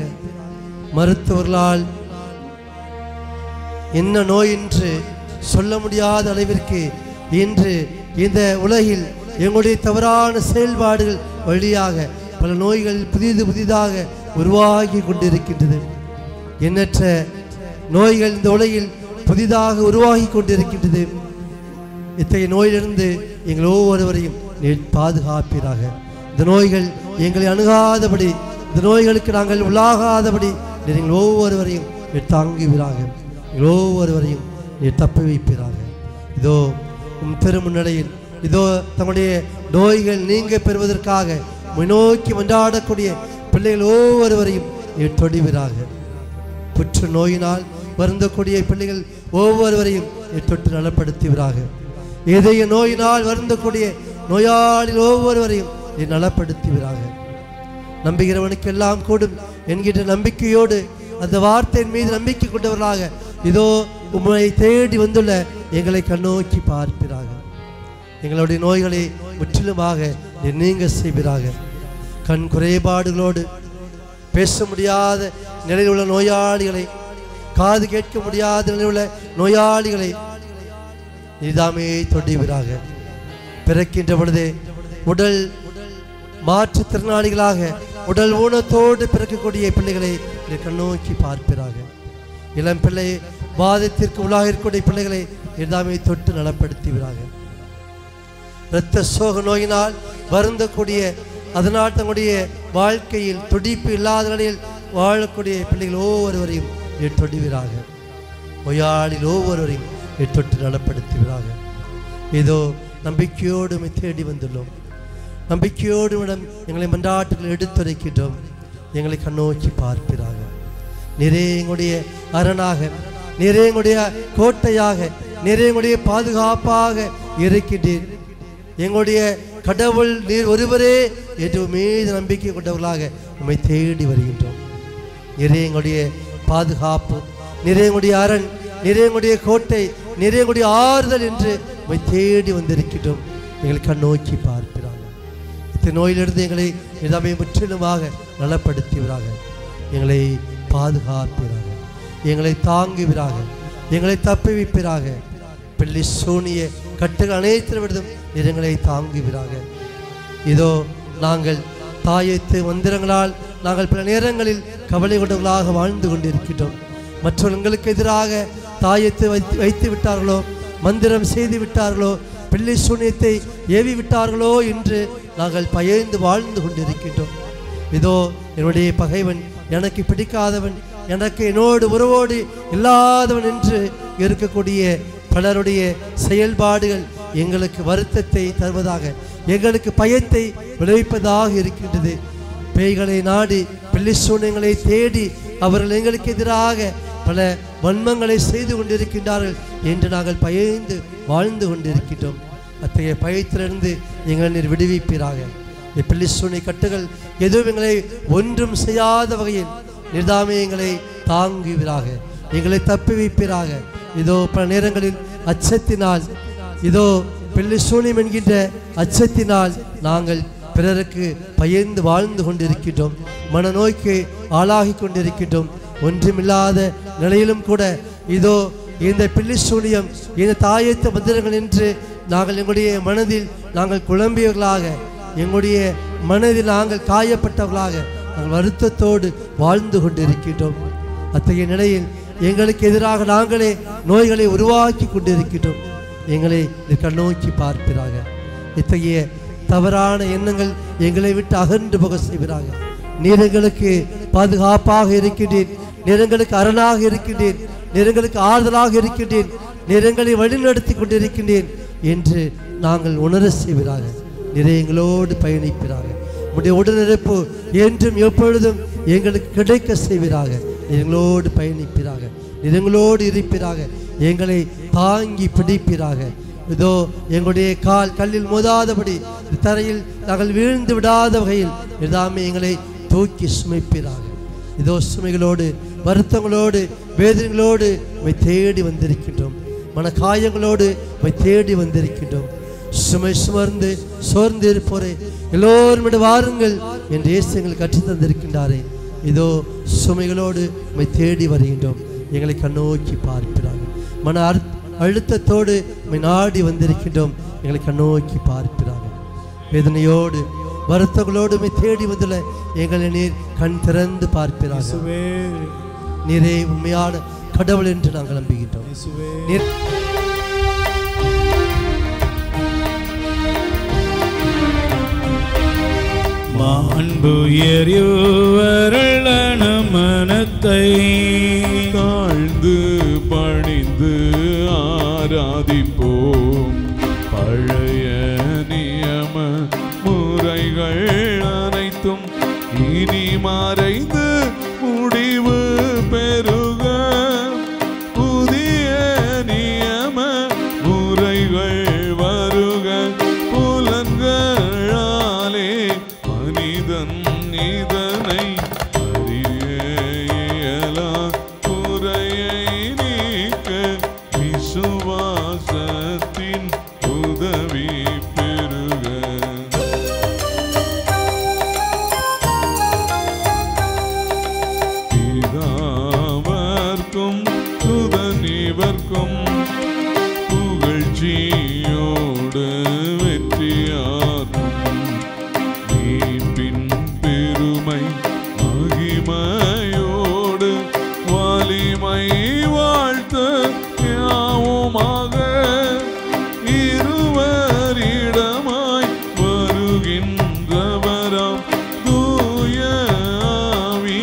மருத்துவர்களால் என்ன நோய் என்று சொல்ல முடியாத அளவிற்கு இன்று இந்த உலகில் எங்களுடைய தவறான செயல்பாடுகள் வழியாக பல நோய்கள் புதிதாக உருவாகி கொண்டிருக்கின்றது. எண்ணற்ற நோய்கள் இந்த உலகில் புதிதாக உருவாகி கொண்டிருக்கின்றது. இத்தகைய நோயிலிருந்து எங்கள் ஒவ்வொருவரையும் நீர் பாதுகாப்பீராக. இந்த நோய்கள் எங்களை அணுகாதபடி, இந்த நோய்களுக்கு நாங்கள் உள்ளாகாதபடி நீங்கள் ஒவ்வொருவரையும் நீர் தாங்குவீராக. எங்கள் ஒவ்வொருவரையும் நீர் தப்பி வைப்பீராக. இதோ திருமுன்னிலையில் இதோ தம்முடைய நோய்கள் நீங்க பெறுவதற்காக முன்னோக்கி மன்றாடக்கூடிய பிள்ளைகள் ஒவ்வொருவரையும் நீர் தொடுவீராக. புற்று நோயினால் வருந்தக்கூடிய பிள்ளைகள் ஒவ்வொருவரையும் நீர் தொட்டு நலப்படுத்துவீராக. இதய நோயினால் வருந்தக்கூடிய நோயாளிகள் ஒவ்வொருவரையும் நீர் நலப்படுத்துவீராக. நம்புகிறவனுக்கெல்லாம் கூடும் என்கின்ற நம்பிக்கையோடு அந்த வார்த்தையின் மீது நம்பிக்கை கொண்டவர்களாக இதோ உம்மை தேடி வந்துள்ள எங்களை கண்ணோக்கி பார்ப்பீராக. எங்களுடைய நோய்களை முற்றிலுமாக நீங்க செய்வீராக. கண் குறைபாடுகளோடு பேச முடியாத நிலையில் உள்ள நோயாளிகளை, காது கேட்க முடியாத நிலையில் உள்ள நோயாளிகளை நீதாமே தொடுவீராக. பிறக்கின்ற பொழுதே உடல் மாற்றுத்திறனாளிகளாக உடல் ஊனத்தோடு பிறக்கக்கூடிய பிள்ளைகளை கண்ணோக்கி பார்ப்பீராக. இளம் பிள்ளை வாதத்திற்கு உள்ளாக இருக்கக்கூடிய பிள்ளைகளை நீதாமே தொட்டு நலப்படுத்துவீராக. இரத்த சோக நோயினால் வருந்தக்கூடிய, அதனால் தங்களுடைய வாழ்க்கையில் துடிப்பு இல்லாத நிலையில் வாழக்கூடிய பிள்ளைகள் ஒவ்வொருவரையும் நீர் தொடுவீராக. நோயாளில் ஒவ்வொருவரையும் நீர் தொட்டு நலப்படுத்துவீராக. இதோ நம்பிக்கையோடு தேடி வந்துள்ளோம். நம்பிக்கையோடு எங்களை மன்றாட்டுகள் எடுத்துரைக்கின்றோம். எங்களை கண்ணோக்கி பார்ப்பீராக. நிறைய எங்களுடைய அரணாக, நிறைய எங்களுடைய கோட்டையாக, நிறைய எங்களுடைய பாதுகாப்பாக இருக்கின்றீர். எங்களுடைய கடவுள் நீர் ஒருவரே என்று மீது நம்பிக்கை கொண்டவர்களாக நம்மை தேடி வருகின்றோம். நிறைய எங்களுடைய பாதுகாப்பு, நிறைய எங்களுடைய அரண், நிறைய எங்களுடைய கோட்டை, நிறைய எங்களுடைய ஆறுதல் என்று நம்மை தேடி வந்திருக்கின்றோம். எங்களை கண்ணோக்கி பார்க்கிறாங்க. இந்த நோயிலிருந்து எங்களை எல்லாமே முற்றிலுமாக நலப்படுத்துவீராக. எங்களை பாதுகாப்பீராக. எங்களை தாங்குவீராக. எங்களை தப்புவிப்பீராக. பிள்ளை சூனிய கட்டுகள் அனைத்து விடுதும் எங்களை தாங்குவீராக. இதோ நாங்கள் தாயத்து மந்திரங்களால் நாங்கள் பல நேரங்களில் கவலை கொண்டவர்களாக வாழ்ந்து கொண்டிருக்கின்றோம். மற்றவர்களுக்கு எதிராக தாயத்தை வைத்து விட்டார்களோ, மந்திரம் செய்து விட்டார்களோ, பிள்ளை சூனியத்தை ஏவி விட்டார்களோ என்று நாங்கள் பயந்து வாழ்ந்து கொண்டிருக்கின்றோம். இதோ என்னுடைய பகைவன், எனக்கு பிடிக்காதவன், எனக்கு என்னோடு உறவோடு இல்லாதவன் என்று இருக்கக்கூடிய பலருடைய செயல்பாடுகள் எங்களுக்கு வருத்தத்தை தருவதாக, எங்களுக்கு பயத்தை விளைவிப்பதாக இருக்கின்றது. பேய்களை நாடி பிள்ளை சூனியங்களை தேடி அவர்கள் எங்களுக்கு எதிராக பல வன்மங்களை செய்து கொண்டிருக்கின்றார்கள் என்று நாங்கள் பயந்து வாழ்ந்து கொண்டிருக்கின்றோம். அத்தகைய பயத்திலிருந்து எங்களை நீர் விடுவிப்பீராக. பிள்ளை சூனிய கட்டுகள் எதுவும் எங்களை ஒன்றும் செய்யாத வகையில் நிர்தாமே எங்களை தாங்குவீராக. எங்களை தப்பி வைப்பீராக. இதோ பல நேரங்களில் அச்சத்தினால், இதோ பிள்ளை சூனியம் என்கின்ற அச்சத்தினால் நாங்கள் பிறருக்கு பயந்து வாழ்ந்து கொண்டிருக்கின்றோம். மனநோய்க்கு ஆளாகி கொண்டிருக்கின்றோம். ஒன்றுமில்லாத நிலையிலும் கூட இதோ இந்த பிள்ளை சூனியம், இந்த தாயத்த மந்திரங்கள் என்று நாங்கள் எங்களுடைய மனதில் நாங்கள் குழம்பியவர்களாக, எங்களுடைய மனதில் நாங்கள் காயப்பட்டவர்களாக நாங்கள் வருத்தத்தோடு வாழ்ந்து கொண்டிருக்கின்றோம். அத்தகைய நிலையில் எங்களுக்கு எதிராக நாங்களே நோய்களை உருவாக்கி கொண்டிருக்கிறோம். எங்களை கண்ணோக்கி பார்ப்பீராக. இத்தகைய தவறான எண்ணங்கள் எங்களை விட்டு அகன்று போக செய்வீராக. நீர் எங்களுக்கு பாதுகாப்பாக இருக்கின்றேன், நீர் எங்களுக்கு அரணாக இருக்கின்றேன், நீர் எங்களுக்கு ஆறுதலாக இருக்கின்றேன், நீர் எங்களை வழிநடத்தி கொண்டிருக்கின்றேன் என்று நாங்கள் உணர செய்வீராக. நீர் எங்களோடு பயணிப்பீராக. உடைய உடனிருப்பு என்றும் எப்பொழுதும் எங்களுக்கு கிடைக்க செய்வீராக. எங்களோடு பயணிப்பீராக, எங்களோடு இருப்பீராக, எங்களை தாங்கி பிடிப்பீராக. இதோ எங்களுடைய கால் கல்லில் மோதாதபடி தரையில் நாங்கள் வீழ்ந்து விடாத வகையில் எல்லாமே எங்களை தூக்கி சுமைப்பீராக. இதோ சுமைகளோடு வருத்தங்களோடு வேதனைகளோடு உம்மை தேடி வந்திருக்கின்றோம். மனக்காயங்களோடு உம்மை தேடி வந்திருக்கின்றோம். சுமை சுமர்ந்து சோர்ந்து இருப்போரே எல்லோரும் வாருங்கள் என்று இயேசு எங்களுக்கு கற்றுத் தந்திருக்கின்றாரே. இதோ சுமைகளோடு உம்மை தேடி வருகின்றோம். எங்களை கண்ணோக்கி பார்க்கிறாங்க. மன அழுத்தத்தோடு உம்மை நாடி வந்திருக்கின்றோம். எங்களை கண்ணோக்கி பார்க்கிறாங்க. வேதனையோடு வருத்தங்களோடு உம்மை தேடி வந்துள்ள எங்களை நீர் கண் திறந்து பார்க்கிறாங்க. நீரே உண்மையான கடவுள் என்று நாங்கள் நம்புகின்றோம். நீர் மாண்புயர்வருளன மனத்தை தாழ்ந்து பணிந்து ஆராதிப்போம். பழைய நியம முறைகள் அனைத்தும் இனி மறைந்து முடிவு பெறுக. புதிய நியம முறைகள் வருக. புலன்களாலே மனிதன் இதனை அறிய இயலா. குறையை நீக்க விசுவாசத்தின் உதவி பெறுக. பிதாவர்க்கும் சுதனிவர்க்கும் புகழ்ச்சியோடு வெற்றியாகும் மீட்பின் பெருமை மகிமையோடு வலிமை வாழ்த்து யாவுமாக. இருவரிடமாய் வருகின்றவராம் தூய ஆவி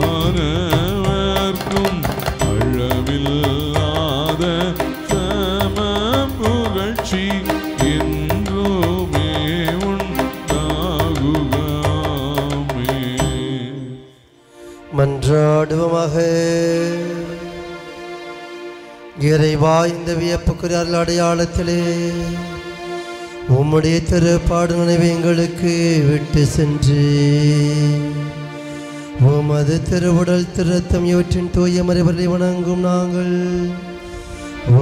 ஆனவர்க்கும் அளவில்லாத சம புகழ்ச்சி என்றுமே உண்டாகுகாமே. மன்றாடுவோமாக. இறைவா, இந்த வியப்புக்குரிய அருள் அடையாளத்திலே உம்முடைய திருப்பாடு நினைவை எங்களுக்கு விட்டு சென்று உமது திருவுடல் திருத்தம் இவற்றின் தூய மறைவரை வணங்கும் நாங்கள்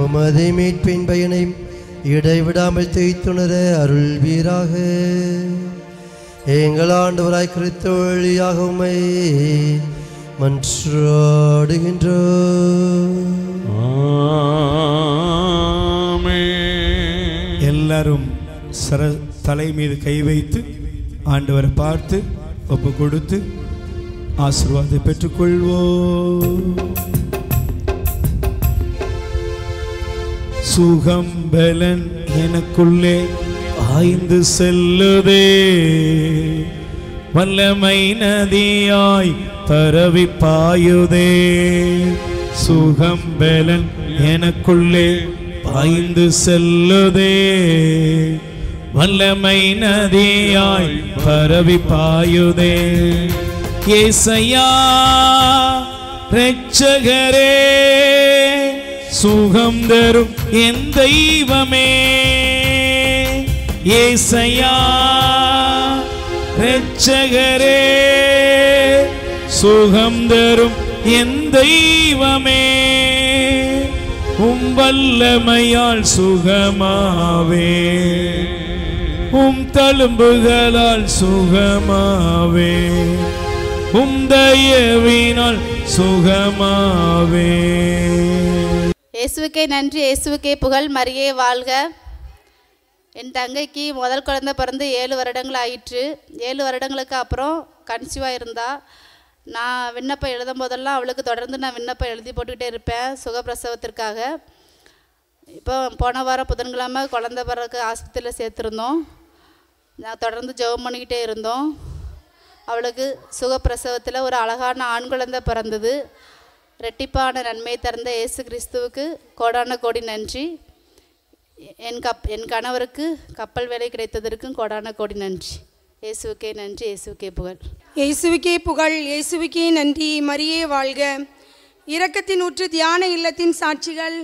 உமது மீட்பின் பயனை இடைவிடாமல் தேய்த்துணர அருள்வீராக. எங்கள் ஆண்டவராய் கிறிஸ்து வழியாக உம்மை மன்றாடுகின்றோம். எல்லாரும் தலை மீது கை வைத்து ஆண்டவரை பார்த்து ஒப்பு கொடுத்து ஆசீர்வாதத்தை பெற்றுக்கொள்வோம். சுகம் பலன் எனக்குள்ளே ஆய்ந்து செல்லுதே. வல்லமை நதியாய் பரவி பாயுதே. சுகம் பலன் எனக்குள்ளே பாய்ந்து செல்லுதே. வல்லமை நதியாய் பரவி பாயுதே. ஏசையா இரட்சகரே, சுகம் தரும் என் தெய்வமே. ஏசையா இரட்சகரே, சுகம் தரும் என் தெய்வமே. உம் வல்லமையால் சுகமாவே, உம் தழும்புகளால் சுகமாவே, உம் தயவினால் சுகமாவே. இயேசுவுக்கே நன்றி, இயேசுவுக்கே புகழ். மரியே வாழ்க. என் தங்கைக்கு முதல் குழந்தை பிறந்து 7 வருடங்கள் ஆயிற்று. 7 வருடங்களுக்கு அப்புறம் கன்சீவாக இருந்தா. நான் விண்ணப்பம் எழுதும் போதெல்லாம் அவளுக்கு தொடர்ந்து நான் விண்ணப்பம் எழுதி போட்டுக்கிட்டே இருப்பேன் சுகப்பிரசவத்திற்காக. இப்போ போன வாரம் புதன்கிழமை குழந்தை பிறகு ஆஸ்பத்திரியில் சேர்த்துருந்தோம். நான் தொடர்ந்து ஜெபம் பண்ணிக்கிட்டே இருந்தோம். அவளுக்கு சுகப்பிரசவத்தில் ஒரு அழகான ஆண் குழந்தை பிறந்தது. ரெட்டிப்பான நன்மை தந்த இயேசு கிறிஸ்துவுக்கு கோடான கோடி நன்றி. என் கணவருக்கு கப்பல் வேலை கிடைத்ததற்கும் கோடான கோடி நன்றி. இயேசுவுக்கே நன்றி, இயேசுவுக்கே புகழ். இயேசுவுக்கே புகழ், இயேசுவுக்கே நன்றி. மரியே வாழ்க. இரக்கத்தின் ஊற்று தியான இல்லத்தின் சாட்சிகள்.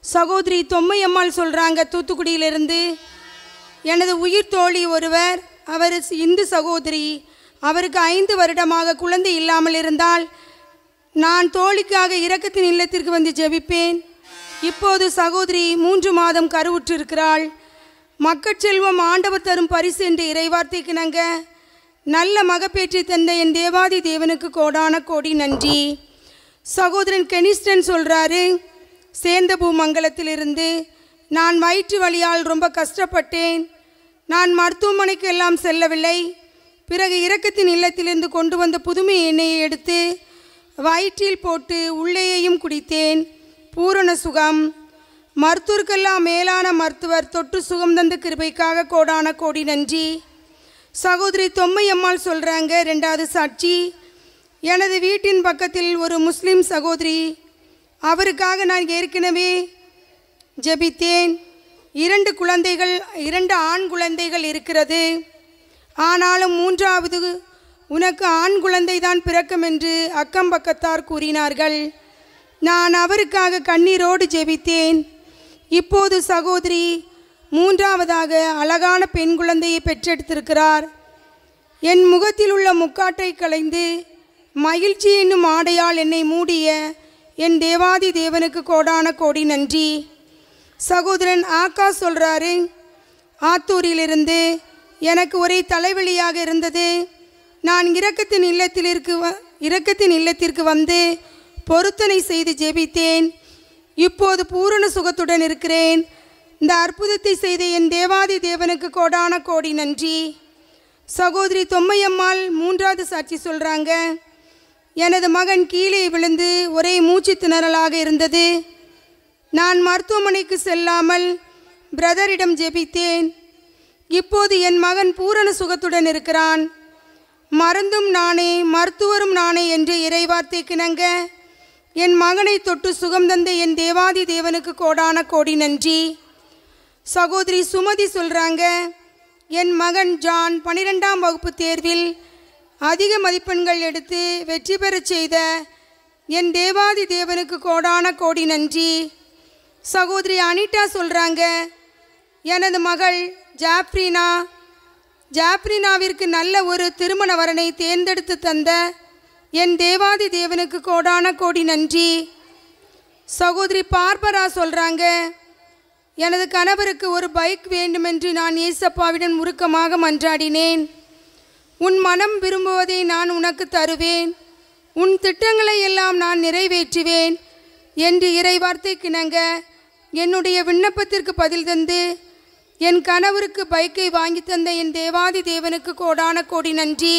சகோதரி தொம்மையம்மாள் சொல்கிறாங்க தூத்துக்குடியிலிருந்து. எனது உயிர் தோழி ஒருவர், அவர் இந்து சகோதரி. அவருக்கு 5 வருடமாக குழந்தை இல்லாமல் இருந்தால் நான் தோழிக்காக இரக்கத்தின் இல்லத்திற்கு வந்து ஜெபிப்பேன். இப்போது சகோதரி 3 மாதம் கருவுற்றிருக்கிறாள். மக்கட்செல்வம் ஆண்டவர் தரும் பரிசு என்று இறைவார்த்தைக்கு நங்க நல்ல மகப்பேற்றி தந்த என் தேவாதி தேவனுக்கு கோடான கோடி நன்றி. சகோதரன் கெனிஸ்டன் சொல்கிறாரு, சேந்தபூ மங்கலத்திலிருந்து, நான் வயிற்று வலியால் ரொம்ப கஷ்டப்பட்டேன். நான் மருத்துவமனைக்கு எல்லாம் செல்லவில்லை. பிறகு இரக்கத்தின் இல்லத்திலிருந்து கொண்டு வந்த புதுமை எண்ணெயை எடுத்து வயிற்றில் போட்டு உள்ளேயும் குடித்தேன். பூரண சுகம். மருத்துவருக்கெல்லாம் மேலான மருத்துவர் தொட்டு சுகம் தந்த கிருபைக்காக கோடான கோடி நன்றி. சகோதரி தொம்மையம்மாள் சொல்கிறாங்க 2வது சாட்சி. எனது வீட்டின் பக்கத்தில் ஒரு முஸ்லீம் சகோதரி, அவருக்காக நான் ஏற்கனவே ஜெபித்தேன். 2 ஆண் குழந்தைகள் இருக்கிறது. ஆனாலும் 3வது உனக்கு ஆண் குழந்தை தான் பிறக்கும் என்று அக்கம் பக்கத்தார் கூறினார்கள். நான் அவருக்காக கண்ணீரோடு ஜெபித்தேன். இப்போது சகோதரி 3வதாக அழகான பெண் குழந்தையை பெற்றெடுத்திருக்கிறார். என் முகத்தில் உள்ள முக்காட்டை களைந்து மகிழ்ச்சி என்னும் ஆடையால் என்னை மூடிய என் தேவாதி தேவனுக்கு கோடான கோடி நன்றி. சகோதரன் ஆகாஷ் சொல்கிறாரு, ஆத்தூரிலிருந்து, எனக்கு ஒரே தலைவலியாக இருந்தது. நான் இரக்கத்தின் இல்லத்திற்கு வந்து பொருத்தனை செய்து ஜெபித்தேன். இப்போது பூரண சுகத்துடன் இருக்கிறேன். இந்த அற்புதத்தை செய்த என் தேவாதி தேவனுக்கு கோடான கோடி நன்றி. சகோதரி தொம்மையம்மாள் 3வது சாட்சி சொல்கிறாங்க, எனது மகன் கீழே விழுந்து ஒரே மூச்சு திணறலாக இருந்தது. நான் மருத்துவமனைக்கு செல்லாமல் பிரதரிடம் ஜெபித்தேன். இப்போது என் மகன் பூரண சுகத்துடன் இருக்கிறான். மருந்தும் நானே மருத்துவரும் நானே என்று இறைவார்த்தைக்கு இணங்க என் மகனை தொட்டு சுகம் தந்த என் தேவாதி தேவனுக்கு கோடான கோடி நன்றி. சகோதரி சுமதி சொல்கிறாங்க, என் மகன் ஜான் 12ஆம் வகுப்பு தேர்வில் அதிக மதிப்பெண்கள் எடுத்து வெற்றி பெறச் செய்த என் தேவாதி தேவனுக்கு கோடான கோடி நன்றி. சகோதரி அனிதா சொல்கிறாங்க, எனது மகள் ஜாப்ரினாவிற்கு நல்ல ஒரு திருமண வரனை தேர்ந்தெடுத்து தந்த என் தேவாதி தேவனுக்கு கோடான கோடி நன்றி. சகோதரி பார்பரா சொல்கிறாங்க, எனது கணவருக்கு ஒரு பைக் வேண்டுமென்று நான் ஏசப்பாவிடம் உருக்கமாக மன்றாடினேன். உன் மனம் விரும்புவதை நான் உனக்கு தருவேன், உன் திட்டங்களை எல்லாம் நான் நிறைவேற்றுவேன் என்று இறைவார்த்தைக்கிணங்க என்னுடைய விண்ணப்பத்திற்கு பதில் தந்து என் கணவருக்கு பைக்கை வாங்கி தந்த என் தேவாதி தேவனுக்கு கோடான கோடி நன்றி.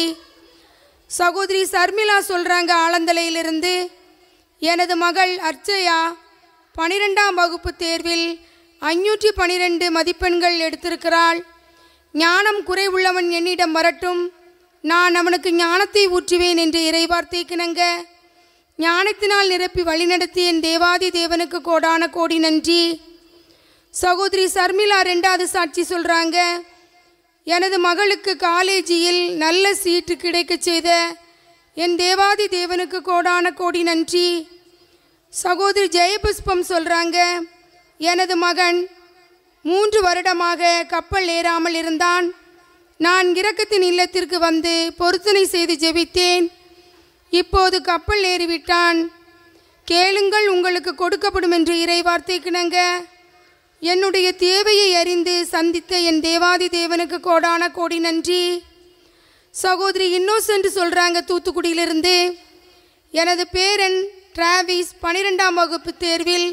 சகோதரி சர்மிளா சொல்கிறாங்க ஆலந்தலையிலிருந்து, எனது மகள் அர்ச்சயா 12ஆம் வகுப்பு தேர்வில் 512 மதிப்பெண்கள் எடுத்திருக்கிறாள். ஞானம் குறைவுள்ளவன் என்னிடம் வரட்டும், நான் அவனுக்கு ஞானத்தை ஊற்றுவேன் என்று இறைவார்த்தைக்கிணங்க ஞானத்தினால் நிரப்பி வழிநடத்திய என் தேவாதி தேவனுக்கு கோடான கோடி நன்றி. சகோதரி சர்மிளா 2வது சாட்சி சொல்கிறாங்க, எனது மகளுக்கு காலேஜில் நல்ல சீட்டு கிடைக்க செய்த என் தேவாதி தேவனுக்கு கோடான கோடி நன்றி. சகோதரி ஜெயபுஷ்பம் சொல்கிறாங்க, எனது மகன் 3 வருடமாக கப்பல் ஏறாமல் இருந்தான். நான் இரக்கத்தின் இல்லத்திற்கு வந்து பொருத்தனை செய்து ஜெபித்தேன். இப்போது கப்பல் ஏறிவிட்டான். கேளுங்கள் உங்களுக்கு கொடுக்கப்படும் என்று இறைவார்த்தைக்கிணங்க என்னுடைய தேவையை அறிந்து சந்தித்த என் தேவாதி தேவனுக்கு கோடான கோடி நன்றி. சகோதரி இன்னோசென்ட் சொல்கிறாங்க தூத்துக்குடியிலிருந்து, எனது பேரன் டிராவிஸ் 12ஆம் வகுப்பு தேர்வில்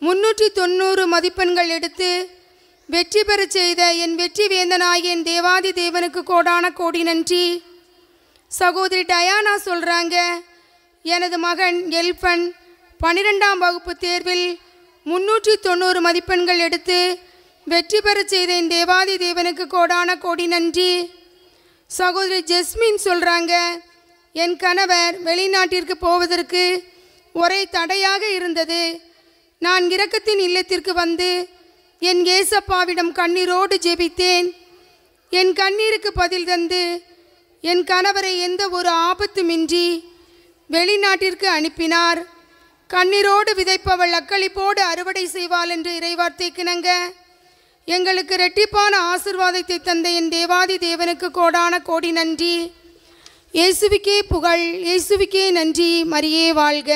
390 மதிப்பெண்கள் எடுத்து வெற்றி பெறச் செய்த என் வெற்றி வேந்தனாகிய என் தேவாதி தேவனுக்கு கோடான கோடி நன்றி. சகோதரி டயானா சொல்கிறாங்க, எனது மகன் எல்பன் 12ஆம் வகுப்பு தேர்வில் 390 மதிப்பெண்கள் எடுத்து வெற்றி பெற செய்த என் தேவாதி தேவனுக்கு கோடான கோடி நன்றி. சகோதரி ஜெஸ்மின் சொல்கிறாங்க, என் கணவர் வெளிநாட்டிற்கு போவதற்கு ஒரே தடையாக இருந்தது. நான் இரக்கத்தின் இல்லத்திற்கு வந்து என் ஏசப்பாவிடம் கண்ணீரோடு ஜெபித்தேன். என் கண்ணீருக்கு பதில் தந்து என் கணவரை எந்த ஒரு ஆபத்துமின்றி வெளிநாட்டிற்கு அனுப்பினார். கண்ணீரோடு விதைப்பவள் அக்களிப்போடு அறுவடை செய்வாள் என்று இறைவார்த்தைக்கிணங்க எங்களுக்கு இரட்டிப்பான ஆசீர்வாதத்தை தந்த என் தேவாதி தேவனுக்கு கோடான கோடி நன்றி. இயேசுவுக்கே புகழ், இயேசுவுக்கே நன்றி. மரியே வாழ்க.